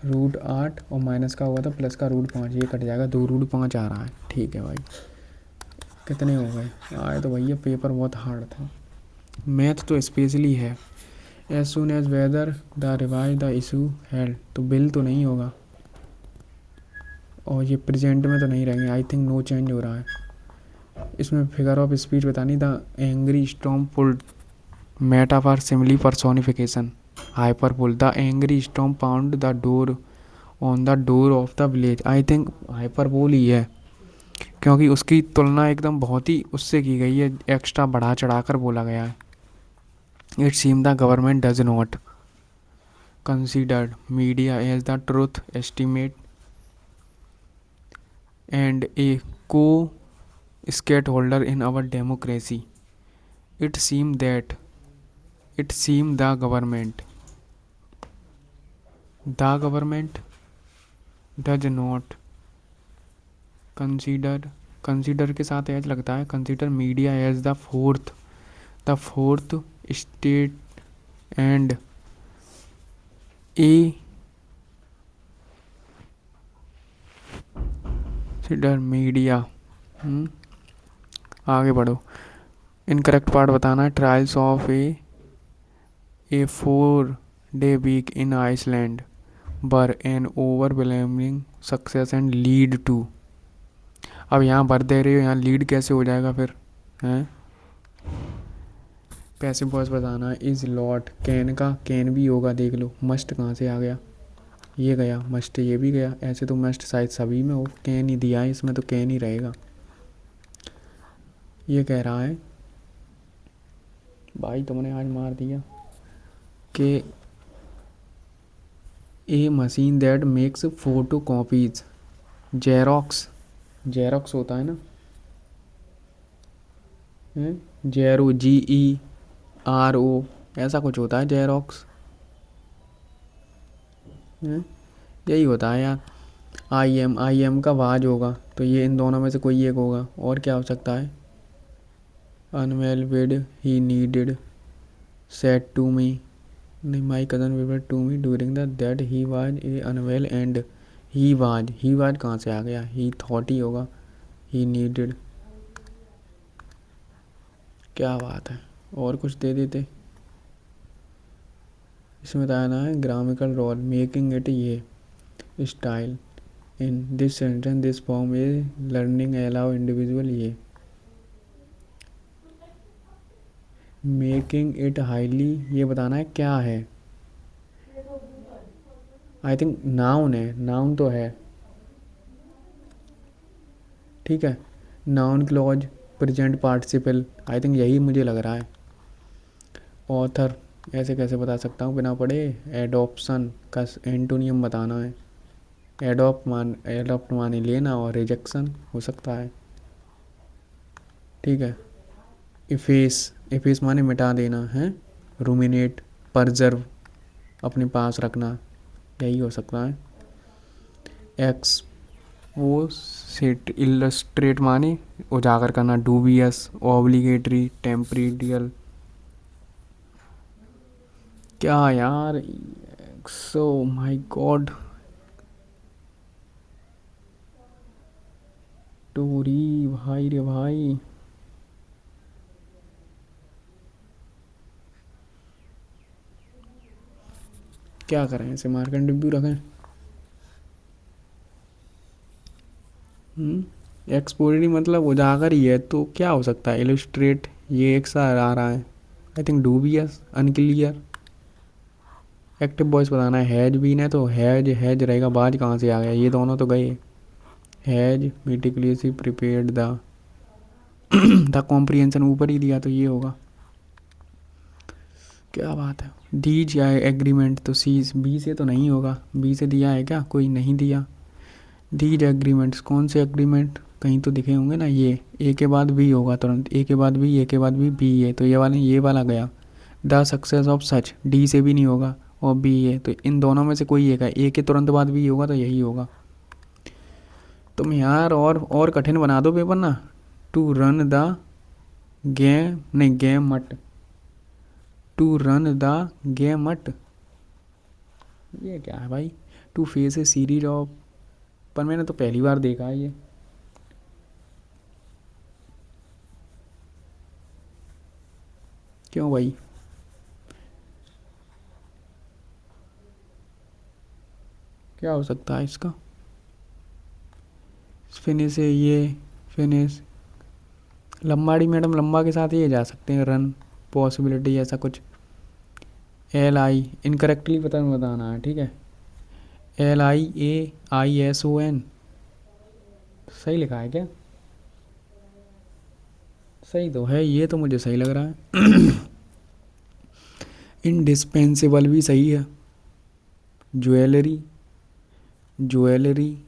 √8 और माइनस का हुआ था प्लस का √5, ये कट जाएगा, 2√5 आ रहा है। ठीक है भाई, कितने हो गए? आए तो भैया पेपर बहुत हार्ड था, मैथ तो स्पेशली है। As soon as whether the revise the issue held, तो बिल तो नहीं होगा। और ये प्रेजेंट में तो नहीं रहेंगे, आई थिंक नो चेंज हो रहा है। इसमें फिगर ऑफ स्पीच बतानी, the angry storm pulled, metaphor simile personification, hyperbole, the angry storm pound the door on the door of the village. I think hyperbole ही है, क्योंकि उसकी तुलना एकदम बहुत ही उससे की गई है, एक्स्ट्रा बढ़ा चढ़ा कर बोला गया है। It seem the government does not considered media as the truth estimate and a co stakeholder in our democracy. It seemed the government does not consider के साथ एज लगता है, consider media as the fourth state and a consider media। आगे बढ़ो, incorrect part बताना है। Trials of a 4-day week in Iceland were an overwhelming success and lead to. अब यहाँ भर दे रही हो, यहाँ लीड कैसे हो जाएगा फिर? हैं, पैसिव वॉइस बताना है। इज लॉट, कैन का कैन भी होगा, देख लो। मस्ट कहाँ से आ गया? ये गया, मस्ट ये भी गया। ऐसे तो मस्ट शायद सभी में हो, कैन ही दिया है, इसमें तो कैन ही रहेगा। ये कह रहा है भाई, तुमने आज मार दिया कि a machine that makes photo copies, xerox होता है ना, जेरो, GERO, ऐसा कुछ होता है जेरोक्स, यही होता है यार। आई एम का वाज होगा, तो ये इन दोनों में से कोई एक होगा। और क्या हो सकता है? Unwell with he needed said to me, नहीं, my cousin weaver to me during the that he was a unwell and he was कहाँ से आ गया? ही थॉट ही होगा, ही नीडेड। क्या बात है, और कुछ दे देते। इसमें बताना है ग्रामिकल रोल मेकिंग इट, ये style in this sentence this form A learning allow individual, ये मेकिंग इट हाईली, ये बताना है क्या है। आई थिंक नाउन है, नाउन तो है, ठीक है। Noun clause present participle, I think यही मुझे लग रहा है। ऑथर ऐसे कैसे बता सकता हूँ बिना पढ़े? एडॉप्शन का एंटोनियम बताना है। एडॉप्ट माने लेना, और रिजेक्शन हो सकता है, ठीक है। इफेस माने मिटा देना है। रूमिनेट, परजर्व, अपने पास रखना, यही हो सकता है। एक्सपोसिट, इलस्ट्रेट माने उजागर करना। डूबियस, ऑब्लिगेटरी, टेम्परेरियल, क्या यार, सो माय गॉड, टोरी भाई रे भाई, क्या करें? इसे मार्कन डिब्बू रखें? एक्सपोजरी मतलब उजागर ही है, तो क्या हो सकता है? इलस्ट्रेट, ये एक सा आ रहा है। I think dubious, unclear. Active voice बताना है। हैज बीन है तो हैज रहेगा, बाज कहाँ से आ गया? ये दोनों तो गए। Has meticulously prepared the comprehension ऊपर ही दिया, तो ये होगा। क्या बात है। दीज या एग्रीमेंट, तो सी बी से तो नहीं होगा, बी से दिया है क्या? कोई नहीं दिया। दीज एग्रीमेंट्स, कौन से एग्रीमेंट? कहीं तो दिखे होंगे ना। ये ए के बाद बी होगा तुरंत, ए के बाद बी, ए के बाद बी है, तो ये वाला गया। The success of such, D से भी नहीं होगा। और बी है, तो इन दोनों में से कोई एक है, ए के तुरंत बाद बी होगा तो यही होगा। तुम यार और कठिन बना दो पेपर ना। टू रन द गेम, नहीं gamut, to run the gamut, ये क्या है भाई। To face a series of, पर मैंने तो पहली बार देखा है ये। क्यों भाई? क्या हो सकता है इसका? फिनिश है ये, फिनिश। लंबाड़ी मैडम, लंबा के साथ ये जा सकते हैं, रन पॉसिबिलिटी ऐसा कुछ। एल आई इनकरेक्टली पता बताना है, ठीक है। LIAISON, सही लिखा है क्या? सही तो है, ये तो मुझे सही लग रहा है। इंडिस्पेंसेबल भी सही है। Jewellery, jewellery,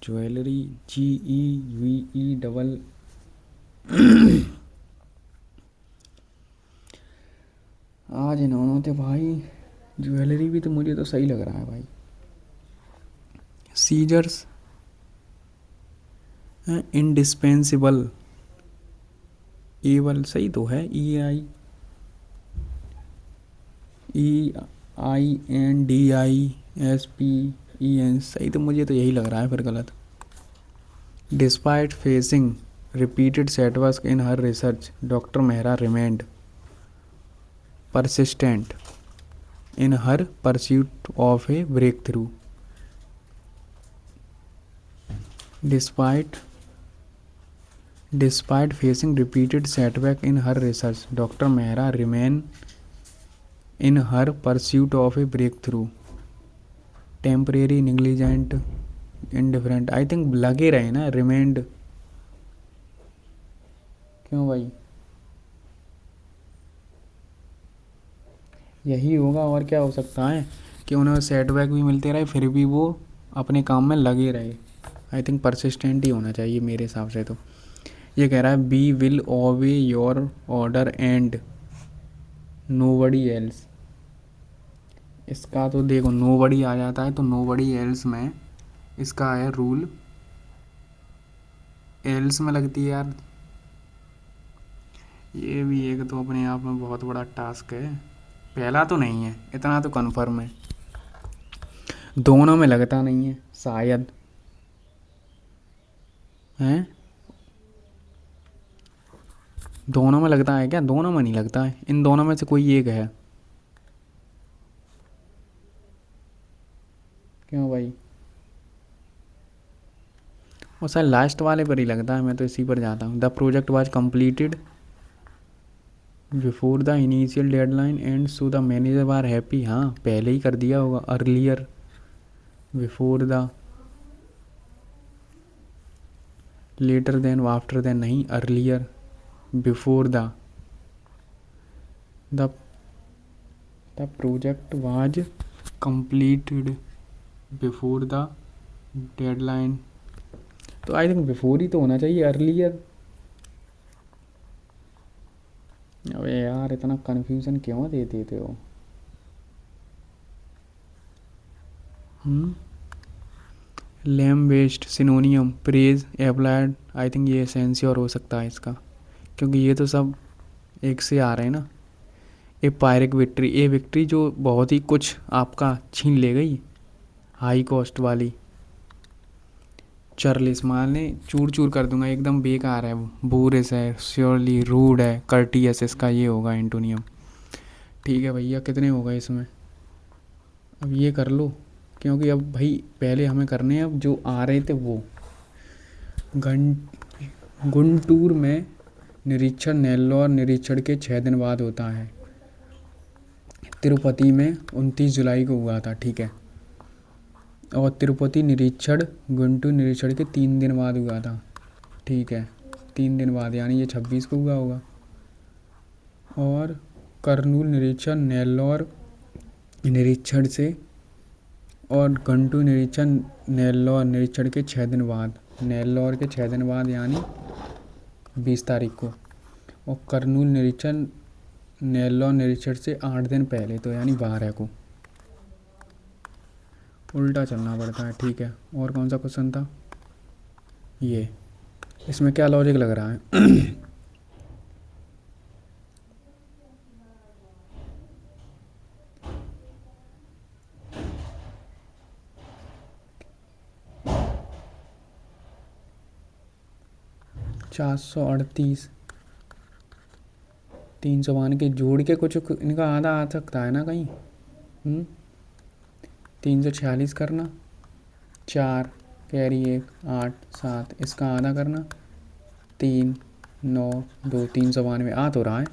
jewellery, GEVE। आज इन्होंने तो भाई ज्वेलरी भी तो मुझे तो सही लग रहा है भाई। सीजर्स, इंडिस्पेंसिबल, एबल सही तो है। EIEINDISPEN सही तो मुझे तो यही लग रहा है, फिर गलत। Despite facing repeated setbacks in her research, doctor Mehra remained persistent in her pursuit of a breakthrough. Despite facing repeated setback in her research, Dr. Mehra remained in her pursuit of a breakthrough. Temporary, negligent, indifferent. I think लगे रहे ना, remained। क्यों भाई? यही होगा, और क्या हो सकता है कि उन्हें सेटबैक भी मिलते रहे फिर भी वो अपने काम में लगे रहे। आई थिंक परसिस्टेंट ही होना चाहिए मेरे हिसाब से। तो ये कह रहा है B will obey your order and nobody else. इसका तो देखो नोबडी आ जाता है, तो नोबडी एल्स में इसका है रूल, एल्स में लगती है यार। ये भी एक तो अपने आप में बहुत बड़ा टास्क है। पहला तो नहीं है, इतना तो कन्फर्म है। दोनों में लगता नहीं है शायद, हैं? दोनों में लगता है क्या? दोनों में नहीं लगता है, इन दोनों में से कोई एक है। क्यों भाई? और सर लास्ट वाले पर ही लगता है, मैं तो इसी पर जाता हूँ। The project was completed before the initial deadline and so the manager are happy. हाँ पहले ही कर दिया होगा, earlier, before the, later then, after then नहीं, earlier, before the, the project was completed before the deadline. तो I think before he तो होना चाहिए, अर्लियर। अबे यार इतना कन्फ्यूज़न क्यों दे देते हो? Lame waste synonym phrase applied, I think ये सेंसियर हो सकता है इसका, क्योंकि ये तो सब एक से आ रहे हैं ना। ए पायरिक विक्ट्री, ए विक्ट्री जो बहुत ही कुछ आपका छीन ले गई, हाई कॉस्ट वाली। चार्लिस माल ने चूर चूर कर दूंगा, एकदम बेकार है वो, बोरिस है, श्योरली, रूड है, कर्टियस, इसका ये होगा एंटोनियम। ठीक है भैया, कितने होगा इसमें? अब ये कर लो, क्योंकि अब भाई पहले हमें करने हैं अब जो आ रहे थे वो। गुंटूर में निरीक्षण नेल्लौर निरीक्षण के 6 दिन बाद होता है। तिरुपति में 29 जुलाई को हुआ था, ठीक है। और तिरुपति निरीक्षण गुंटूर निरीक्षण के 3 दिन बाद हुआ था, ठीक है। 3 दिन बाद यानी ये 26 को हुआ होगा। और करनूल निरीक्षण नेल्लौर निरीक्षण से, और गुंटूर निरीक्षण नेल्लौर निरीक्षण के 6 दिन बाद, नेल्लौर के 6 दिन बाद यानी 20 तारीख को। और करनूल निरीक्षण नेल्लौर निरीक्षण से 8 दिन पहले, तो यानी 12 को। उल्टा चलना पड़ता है, ठीक है। और कौन सा क्वेश्चन था ये, इसमें क्या लॉजिक लग रहा है? 438 352 के जोड़ के कुछ इनका आधा आ सकता है ना कहीं। 346 करना, 4 कैरी 1 8 7, इसका आधा करना 3 9 2, 392 आ तो रहा है।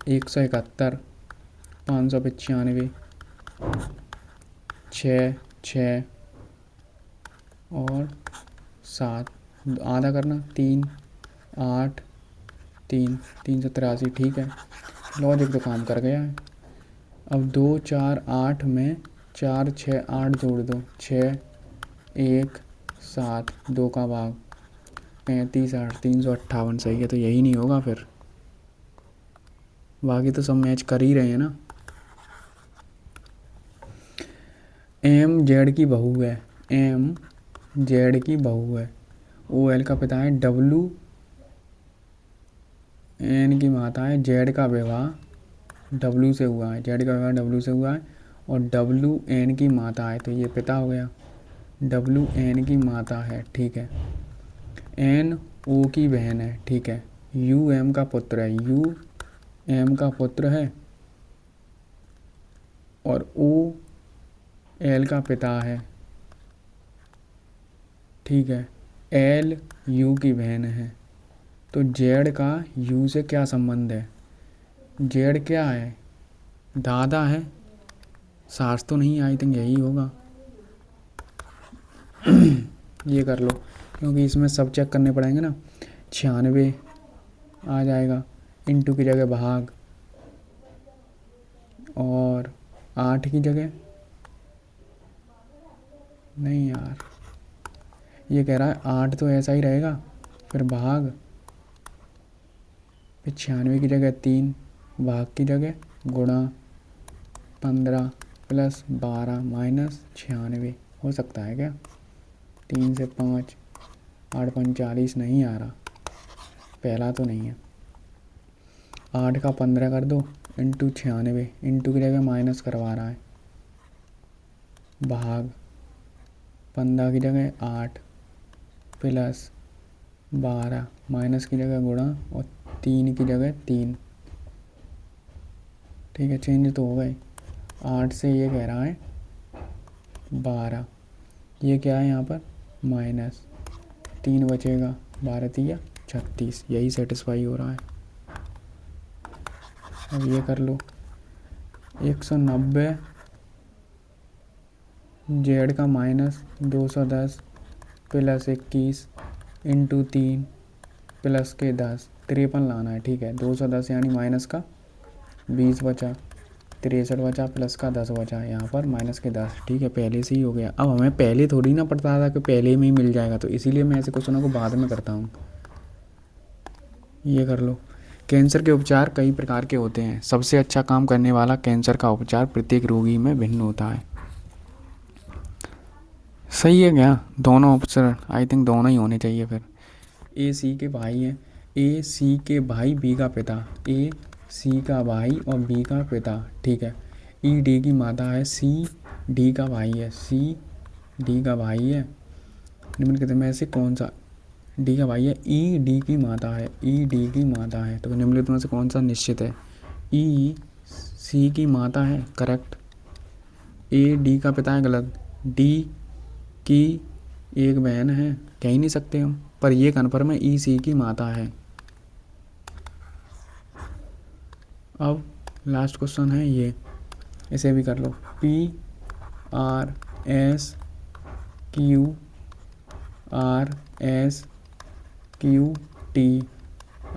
171 595 6 6 और 7, आधा करना 3 8 3 383, ठीक है। लॉजिक तो काम कर गया है। अब 2 4 8 में 4 6 8 जोड़ दो, 6 1 7, 2 का भाग 35 8, 358 सही है। तो यही नहीं होगा फिर, बाकी तो सब मैच कर ही रहे हैं ना। एम जेड की बहू है, एम जेड की बहू है, ओ एल का पिता है, डब्लू एन की माता है, जेड का विवाह डब्लू से हुआ है, जेड का विवाह डब्लू से हुआ है और डब्लू एन की माता है, तो ये पिता हो गया। डब्लू एन की माता है, ठीक है। एन ओ की बहन है, ठीक है। यू एम का पुत्र है, यू एम का पुत्र है और ओ एल का पिता है, ठीक है। एल यू की बहन है। तो जेड का यू से क्या संबंध है? जेड क्या है? दादा है, सास तो नहीं, आई थिंक यही होगा। ये कर लो, क्योंकि इसमें सब चेक करने पड़ेंगे ना। 96 आ जाएगा, इंटू की जगह भाग, और 8 की जगह नहीं यार, ये कह रहा है 8 तो ऐसा ही रहेगा, फिर भाग, फिर 96 की जगह 3, भाग की जगह गुणा 15 प्लस 12 माइनस 96 हो सकता है क्या? 3 से 5 8 45 नहीं आ रहा, पहला तो नहीं है। 8 का 15 कर दो, इंटू 96, इंटू की जगह माइनस करवा रहा है, भाग 15 की जगह 8 प्लस 12 माइनस की जगह गुणा और 3 की जगह 3, ठीक है। चेंज तो हो गए, 8 से ये कह रहा है 12, ये क्या है यहाँ पर माइनस 3 बचेगा, 12 3 36, यही सेटिस्फाई हो रहा है। अब ये कर लो, 190 जेड का माइनस 210 प्लस 21 इंटू 3 प्लस के 10, 53 लाना है, ठीक है। 210 यानी माइनस का 20 बचा, 63 बचा, प्लस का 10 बचा, यहाँ पर माइनस के 10, ठीक है। पहले से ही हो गया। अब हमें पहले थोड़ी ना पता था कि पहले में ही मिल जाएगा, तो इसीलिए मैं ऐसे क्वेश्चनों को बाद में करता हूँ। ये कर लो, कैंसर के उपचार कई प्रकार के होते हैं, सबसे अच्छा काम करने वाला कैंसर का उपचार प्रत्येक रोगी में भिन्न होता है। सही है क्या? दोनों ऑप्शन आई थिंक दोनों ही होने चाहिए फिर। ए सी के भाई हैं, ए सी के भाई बी का पिता, ए सी का भाई और बी का पिता, ठीक है। ई डी की माता है, सी डी का भाई है, सी डी का भाई है, निम्नलिखित में से कौन सा डी का भाई है? ई डी की माता है, ई डी की माता है, तो निम्नलिखित में से कौन सा निश्चित है? ई सी की माता है, करेक्ट। ए डी का पिता है, गलत। डी की एक बहन है, कह ही नहीं सकते हम, पर ये कन्फर्म है ई सी की माता है। अब लास्ट क्वेश्चन है ये, इसे भी कर लो। P R S Q R S Q T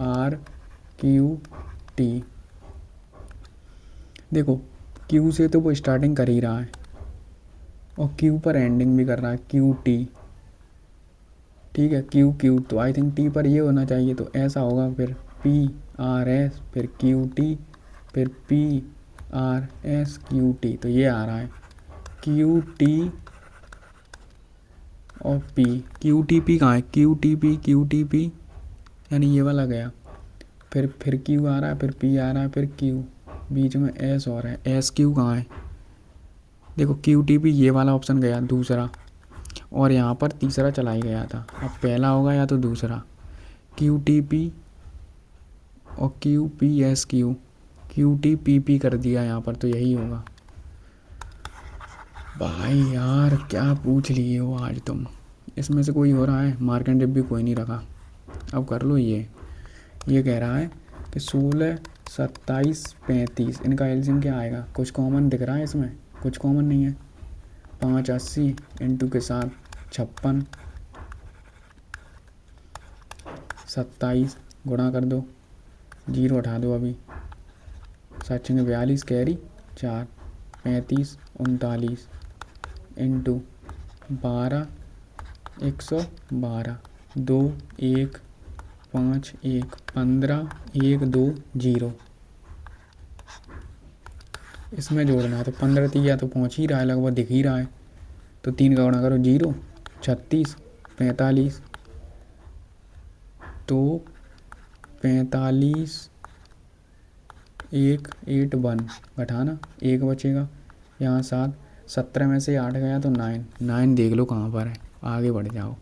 R Q T. देखो क्यू से तो वो स्टार्टिंग कर ही रहा है और क्यू पर एंडिंग भी कर रहा है, क्यू टी, ठीक है। क्यू क्यू, तो आई थिंक टी पर ये होना चाहिए, तो ऐसा होगा फिर पी आर एस फिर क्यू टी फिर P R S Q T, तो ये आ रहा है। क्यू टी और पी। क्यू टी पी कहाँ है? क्यू टी पी यानी ये वाला गया, फिर क्यू आ रहा है, फिर पी आ रहा है, फिर क्यू, बीच में एस और है। एस क्यू कहाँ है? देखो क्यू टी पी ये वाला ऑप्शन गया दूसरा, और यहाँ पर तीसरा चला ही गया था। अब पहला होगा या तो दूसरा, क्यू टी पी और Q P S Q, Q T P P कर दिया यहाँ पर, तो यही होगा। भाई यार क्या पूछ लिए हो आज तुम। इसमें से कोई हो रहा है? मार्क एंड भी कोई नहीं रखा। अब कर लो। ये कह रहा है कि 16, 27, 35 इनका एलसीएम क्या आएगा? कुछ कॉमन दिख रहा है इसमें? कुछ कॉमन नहीं है। 580 इंटू के साथ 56, 27 गुणा कर दो, 0 हटा दो अभी, 7 42 कैरी 4, 35 39 इंटू 12, 112, 2 1 5 1 15 1 2 0। इसमें जोड़ना है तो 15 तीया तो पहुँच ही रहा है, लगभग दिख ही रहा है। तो 3 का गुणा करो 0, 36, 45, तो 45 1 8 1 घटाना 1 बचेगा, यहाँ 7, 17 में से 8 गया तो 9 देख लो कहाँ पर है, आगे बढ़ जाओ।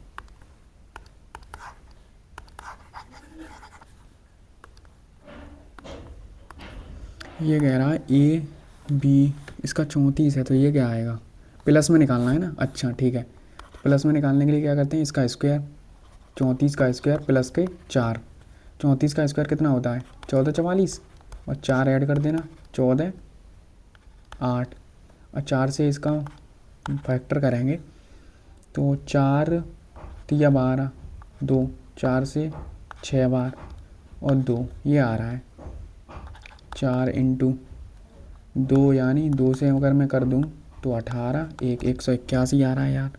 ये कह रहा है ए बी, इसका 34 है तो ये क्या आएगा? प्लस में निकालना है ना? अच्छा ठीक है, तो प्लस में निकालने के लिए क्या करते हैं, इसका स्क्वायर, 34 का स्क्वायर प्लस के 4, 34 का स्क्वायर कितना होता है? 14 44, और 4 ऐड कर देना, 14 8, और 4 से इसका फैक्टर करेंगे तो 4 तिया 12, 2, 4 से 6 बार और 2, ये आ रहा है 4 इंटू 2, यानी 2 से अगर मैं कर दूँ तो 18, 181 आ रहा है यार।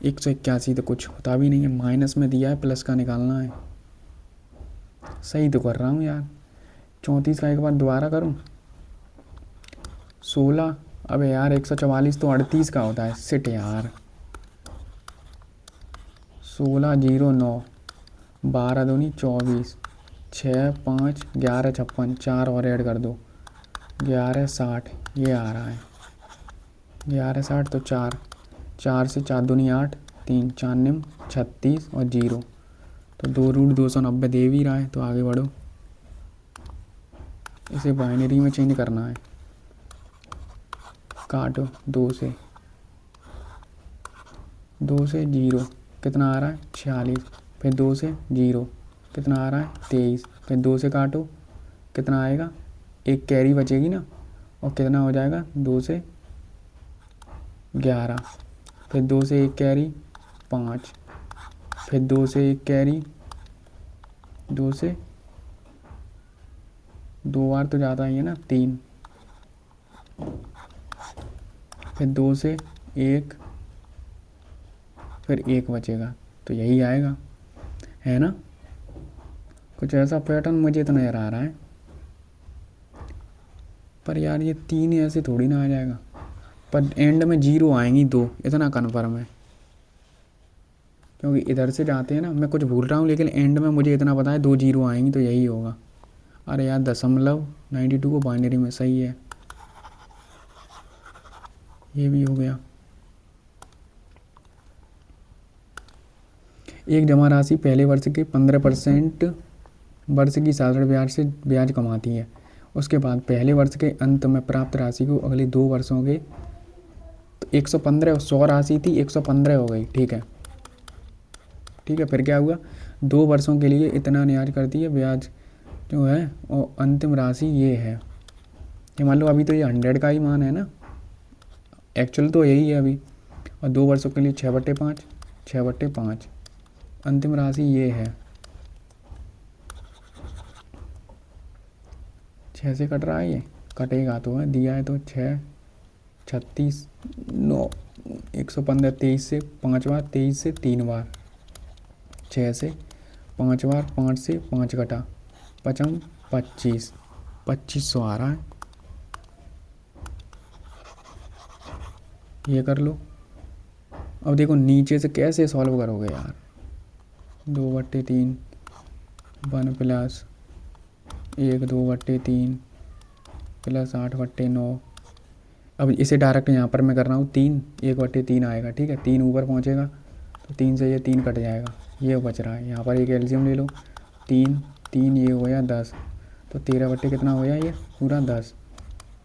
181 तो कुछ होता भी नहीं है, माइनस में दिया है, प्लस का निकालना है। सही तो कर रहा हूँ यार। 34 का एक बार दोबारा करूँ, 16, अबे यार 144 तो 38 का होता है, सिट यार। 16 0 9, 12 दूनी 24, 6 5 11 56, 4 और ऐड कर दो, 11 60, ये आ रहा है 11 60, तो 4 से 4 दूनी 8, 3 4 निम 36 और 0, तो 2√290 दे भी रहा है। तो आगे बढ़ो, इसे बाइनरी में चेंज करना है। काटो 2 से 0 कितना आ रहा है? 46, फिर 2 से 0 कितना आ रहा है? 23, फिर 2 से काटो कितना आएगा? एक कैरी बचेगी ना, और कितना हो जाएगा? 2 से 11, फिर 2 से 1 कैरी 5, फिर 2 से 1 कैरी, 2 से 2 बार तो ज़्यादा ही है ना, 3, फिर 2 से 1, फिर 1 बचेगा, तो यही आएगा, है ना? कुछ ऐसा पैटर्न मुझे तो नज़र आ रहा है। पर यार ये 3 ऐसे थोड़ी ना आ जाएगा, पर एंड में 0 आएंगी 2, इतना कन्फर्म है, क्योंकि इधर से जाते हैं ना। मैं कुछ भूल रहा हूँ लेकिन एंड में मुझे इतना पता है 2 0 आएंगी, तो यही होगा। अरे यार 92 को बाइनरी में, सही है, ये भी हो गया। एक जमा राशि पहले वर्ष के 15% वर्ष की साधारण ब्याज से ब्याज कमाती है, उसके बाद पहले वर्ष के अंत में प्राप्त राशि को अगले 2 वर्षों के, तो 115 100 राशि थी, 115 हो गई, ठीक है ठीक है। फिर क्या हुआ? 2 वर्षों के लिए इतना ब्याज करती है, ब्याज जो है, और अंतिम राशि ये है। ये मान लो अभी तो ये 100 का ही मान है ना, एक्चुअल तो यही है अभी, और 2 वर्षों के लिए 6/5, 6/5, अंतिम राशि ये है। 6 से कट रहा है, ये कटेगा तो है, दिया है तो 6 36 9, 115, 23 से 5 बार, 23 से 3 बार, 6 से 5 बार, 5 से 5 घटा 55 25, 2500 आ रहा है। ये कर लो। अब देखो नीचे से कैसे सॉल्व करोगे यार। 2/3 1 प्लस 2/3 प्लस 8/9। अब इसे डायरेक्ट यहाँ पर मैं कर रहा हूँ 3, 1/3 आएगा, ठीक है। 3 ऊपर पहुँचेगा तो 3 से ये 3 कट जाएगा, ये बच रहा है। यहाँ पर एक एलसीएम ले लो, 3 3 ये हो गया 10, तो 13 कितना हो गया ये पूरा 10,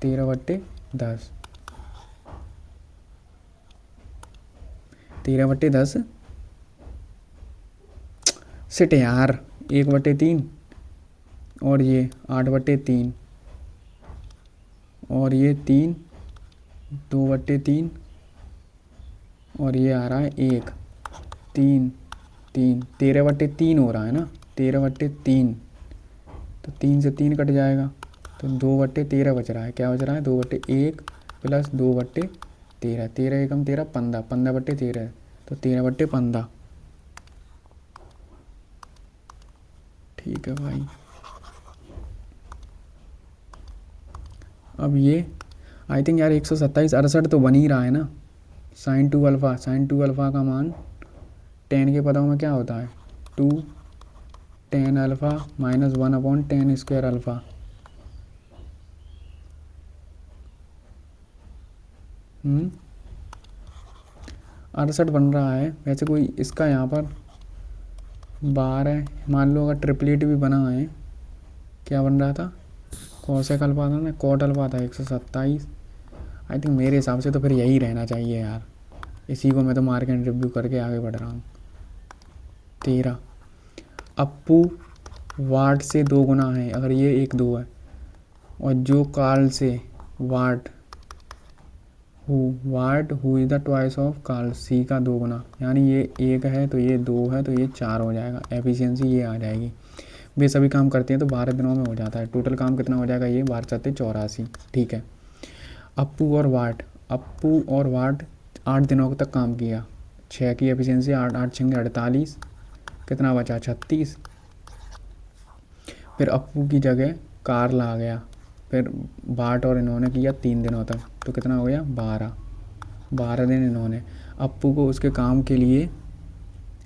13/10, 13/10 सिट यार। 1/3 और ये 8/3 और ये 3 2/3 और ये आ रहा है 1 3 3 13/3 हो रहा है ना, 13/3, तो 3 से 3 कट जाएगा, तो 2/13 बच रहा है। क्या बच रहा है? 2/1 प्लस 2/13, 13 एकम 13 15, 15/13, तो 13/15। ठीक है भाई। अब ये आई थिंक यार 127 68 तो बन ही रहा है ना। sin 2 अल्फ़ा, sin 2 अल्फ़ा का मान 10 के पदों में क्या होता है? 2 tan alpha minus 1/tan² alpha. 68 बन रहा है। वैसे कोई इसका यहाँ पर 12, मान लो अगर ट्रिपलेट भी बना है, क्या बन रहा था? कोसेक अल्फ़ा था ना, कॉट अल्फ़ा था 127। आई थिंक मेरे हिसाब से तो फिर यही रहना चाहिए यार। इसी को मैं तो मार्क एंड रिव्यू करके आगे बढ़ रहा हूँ। 13 अप्पू वाट से 2 गुना है, अगर ये 1 2 है, और जो कार्ल से what who is the twice of curl, C का 2 गुना, यानी ये 1 है तो ये 2 है तो ये 4 हो जाएगा। एफिशिएंसी ये आ जाएगी। वे सभी काम करते हैं तो 12 दिनों में हो जाता है। टोटल काम कितना हो जाएगा? ये 12×7=84। ठीक है। अप्पू और वाट 8 दिनों तक काम किया। 6 की एफिशिएंसी, 8 8 6 48, कितना बचा? 36। फिर अप्पू की जगह कार्ल आ गया, फिर बाट और इन्होंने किया 3 दिनों तक, तो कितना हो गया? 12 दिन इन्होंने। अप्पू को उसके काम के लिए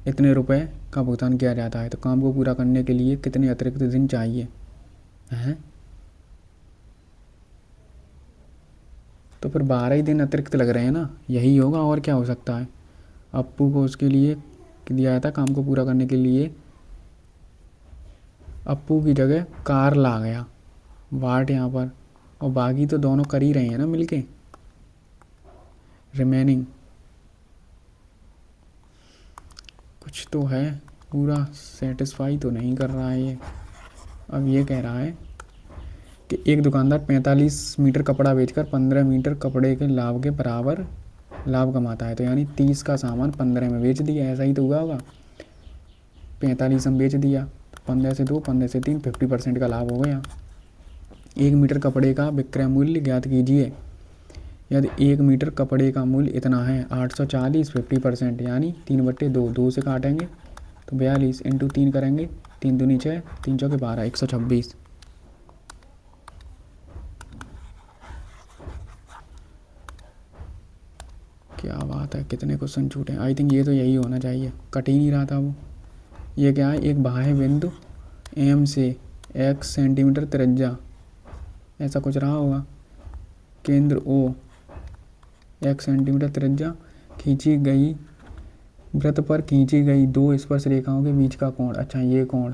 इतने रुपए का भुगतान किया जाता है, तो काम को पूरा करने के लिए कितने अतिरिक्त दिन चाहिए हैं? तो फिर 12 ही दिन अतिरिक्त लग रहे हैं ना, यही होगा और क्या हो सकता है। अप्पू को उसके लिए दिया था काम को पूरा करने के लिए, अप्पू की जगह कार्ल आ गया, वाट यहाँ पर, और बाकी तो दोनों कर ही रहे हैं ना मिलके। रिमेनिंग कुछ तो है, पूरा सेटिस्फाई तो नहीं कर रहा है ये। अब ये कह रहा है कि एक दुकानदार 45 मीटर कपड़ा बेचकर 15 मीटर कपड़े के लाभ के बराबर लाभ कमाता है, तो यानी 30 का सामान 15 में बेच दिया, ऐसा ही तो हुआ होगा। 45 हम बेच दिया, 15 से 2 15 से 3 50% का लाभ हो गया। 1 मीटर कपड़े का विक्रय मूल्य ज्ञात कीजिए। यदि 1 मीटर कपड़े का मूल्य इतना है 840, 50%, यानी 3/2, 2 से काटेंगे तो 42 इंटू 3 करेंगे, 3 दूनी 6, 3 चौके 12, 126। क्या बात है, कितने क्वेश्चन छूटे। आई थिंक ये तो यही होना चाहिए, कट ही नहीं रहा था वो। ये क्या है? एक बाह्य बिंदु एम से x सेंटीमीटर त्रिज्या, ऐसा कुछ रहा होगा, केंद्र O x सेंटीमीटर त्रिज्या, खींची गई वृत्त पर खींची गई 2 स्पर्श रेखाओं के बीच का कोण। अच्छा, ये कोण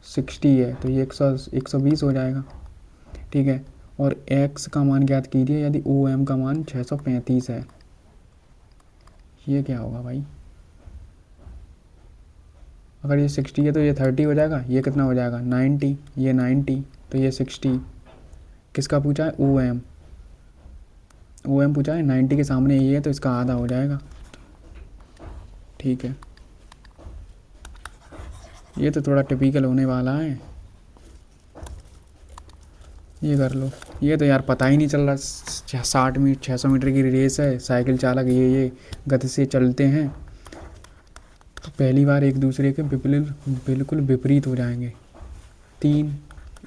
60 है, तो ये 120 हो जाएगा। ठीक है। और x का मान ज्ञात कीजिए यदि OM का मान 635 है। ये क्या होगा भाई? अगर ये 60 है तो ये 30 हो जाएगा, ये कितना हो जाएगा? 90, ये 90, तो ये 60। किसका पूछा है? OM पूछा है। 90 के सामने ये है तो इसका आधा हो जाएगा। ठीक है, ये तो थोड़ा टिपिकल होने वाला है। ये कर लो। ये तो यार पता ही नहीं चल रहा, 60 मीटर 600 मीटर की रेस है, साइकिल चालक ये गति से चलते हैं, तो पहली बार एक दूसरे के बिल्कुल विपरीत हो जाएंगे। 3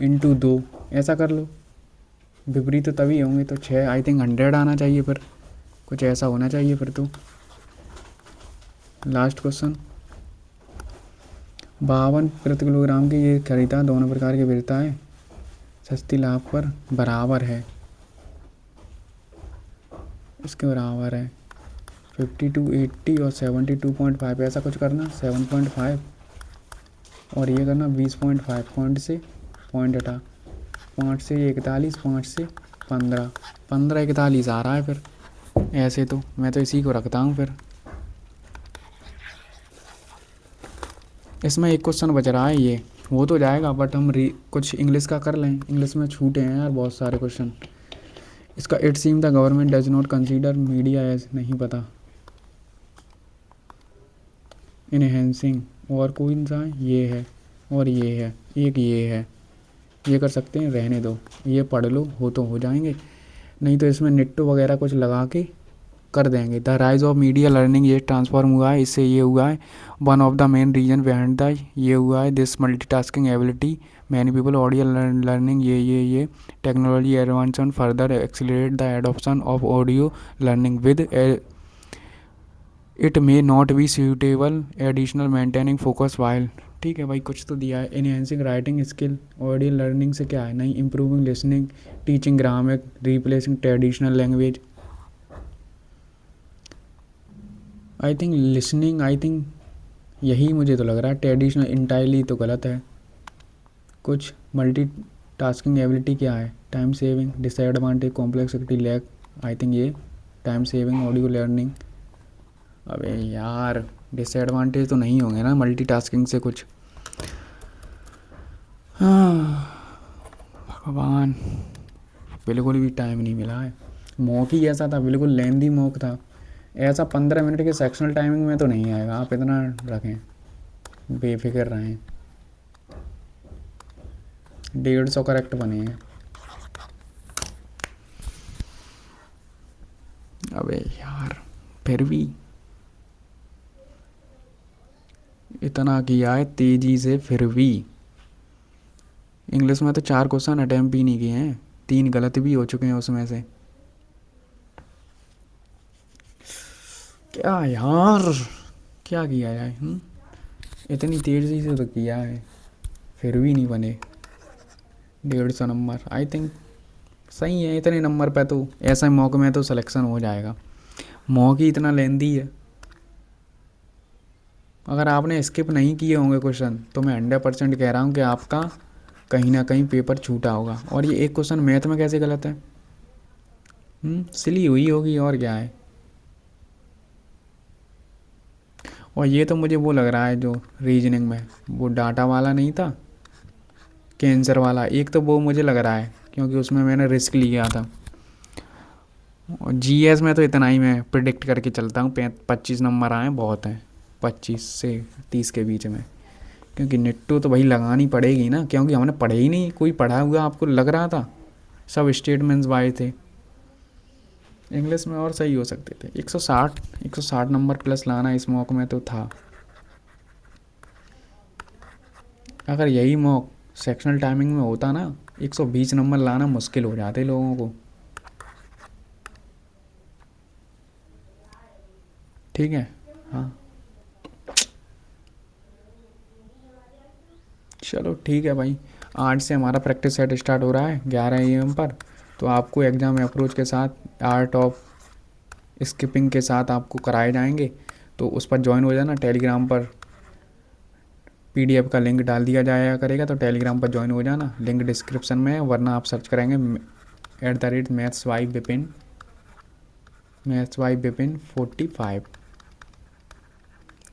इंटू 2 ऐसा कर लो। विपरीत तो तभी होंगे, तो 6 आई थिंक 100 आना चाहिए, फिर कुछ ऐसा होना चाहिए फिर तो। लास्ट क्वेश्चन, 52 प्रति किलोग्राम की ये खरीदा दोनों प्रकार की विविधताएं सस्ती लाभ पर बराबर है, इसके बराबर है 52, 80 और 72.5, ऐसा कुछ करना 7.5 और ये करना 20.5, पॉइंट से पॉइंट हटा, 5 से 41, 5 से 15, 15 41 आ रहा है फिर। ऐसे तो मैं तो इसी को रखता हूँ फिर। इसमें एक क्वेश्चन बच रहा है, ये हो तो जाएगा, बट हम कुछ इंग्लिश का कर लें, इंग्लिश में छूटे हैं यार बहुत सारे क्वेश्चन। इसका it seem the government does not consider media as, नहीं पता, इनहेंसिंग, और कोई सा ये है और ये है, एक ये है, ये कर सकते हैं, रहने दो, ये पढ़ लो, हो तो हो जाएंगे, नहीं तो इसमें निट्टो वगैरह कुछ लगा के कर देंगे। The rise of media learning ये ट्रांसफॉर्म हुआ है, इससे ये हुआ है, one of the main reason behind the ये हुआ है this multitasking ability many people audio learning ये technology advancement further accelerate the adoption of audio learning with it may not be suitable additional maintaining focus while. ठीक है भाई, कुछ तो दिया है, enhancing writing skill, audio learning से क्या है, नहीं improving listening, teaching grammar, replacing traditional language. I think listening, I think यही मुझे तो लग रहा है, ट्रेडिशनल इंटायरली तो गलत है। कुछ मल्टी टास्किंग एबिलिटी क्या है, time saving, disadvantage, complexity, lack, I think ये टाइम सेविंग ऑडियो लर्निंग। अबे यार डिसएडवांटेज तो नहीं होंगे ना मल्टीटास्किंग से कुछ। हाँ भगवान, बिल्कुल भी टाइम नहीं मिला है। मॉक ही ऐसा था, बिल्कुल लेंदी मॉक था, ऐसा 15 मिनट के सेक्शनल टाइमिंग में तो नहीं आएगा, आप इतना रखें, बेफिक्र रहें। 150 करेक्ट बने हैं। अबे यार फिर भी इतना किया है तेजी से, फिर भी इंग्लिश में तो 4 क्वेश्चन अटैम्प्ट भी नहीं किए हैं, 3 गलत भी हो चुके हैं उसमें से। क्या यार, क्या किया जाए, इतनी तेज़ी से तो किया है, फिर भी नहीं बने। 150 नंबर आई थिंक सही है, इतने नंबर पे तो ऐसा मौके में तो सिलेक्शन हो जाएगा। मौके ही इतना लेंदी है, अगर आपने स्किप नहीं किए होंगे क्वेश्चन तो मैं 100% कह रहा हूँ कि आपका कहीं ना कहीं पेपर छूटा होगा। और ये एक क्वेश्चन मैथ में कैसे गलत है, सिली हुई होगी और क्या है। और ये तो मुझे वो लग रहा है जो रीजनिंग में वो डाटा वाला नहीं था, कैंसर वाला, एक तो वो मुझे लग रहा है क्योंकि उसमें मैंने रिस्क लिया था। और जीएस में तो इतना ही मैं प्रिडिक्ट करके चलता हूँ, 25 नंबर आए बहुत हैं, 25 से 30 के बीच में, क्योंकि निट्टू तो भाई लगानी पड़ेगी ना, क्योंकि हमने पढ़े ही नहीं, कोई पढ़ा हुआ आपको लग रहा था, सब स्टेटमेंट्स वाए थे। इंग्लिश में और सही हो सकते थे। 160 नंबर प्लस लाना इस मॉक में तो था। अगर यही मॉक सेक्शनल टाइमिंग में होता ना, 120 नंबर लाना मुश्किल हो जाते लोगों को। ठीक है, हाँ चलो ठीक है भाई, आज से हमारा प्रैक्टिस सेट स्टार्ट हो रहा है 11 AM पर। तो आपको एग्ज़ाम अप्रोच के साथ आर्ट ऑफ स्किपिंग के साथ आपको कराए जाएंगे, तो उस पर ज्वाइन हो जाना। टेलीग्राम पर PDF का लिंक डाल दिया जाया करेगा, तो टेलीग्राम पर ज्वाइन हो जाना, लिंक डिस्क्रिप्शन में है, वरना आप सर्च करेंगे @mathsbyvipin 45,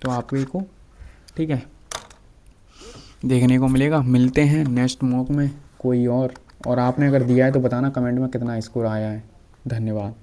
तो आपको ठीक है देखने को मिलेगा। मिलते हैं नेक्स्ट मॉक में कोई और आपने अगर दिया है तो बताना कमेंट में कितना स्कोर आया है। धन्यवाद।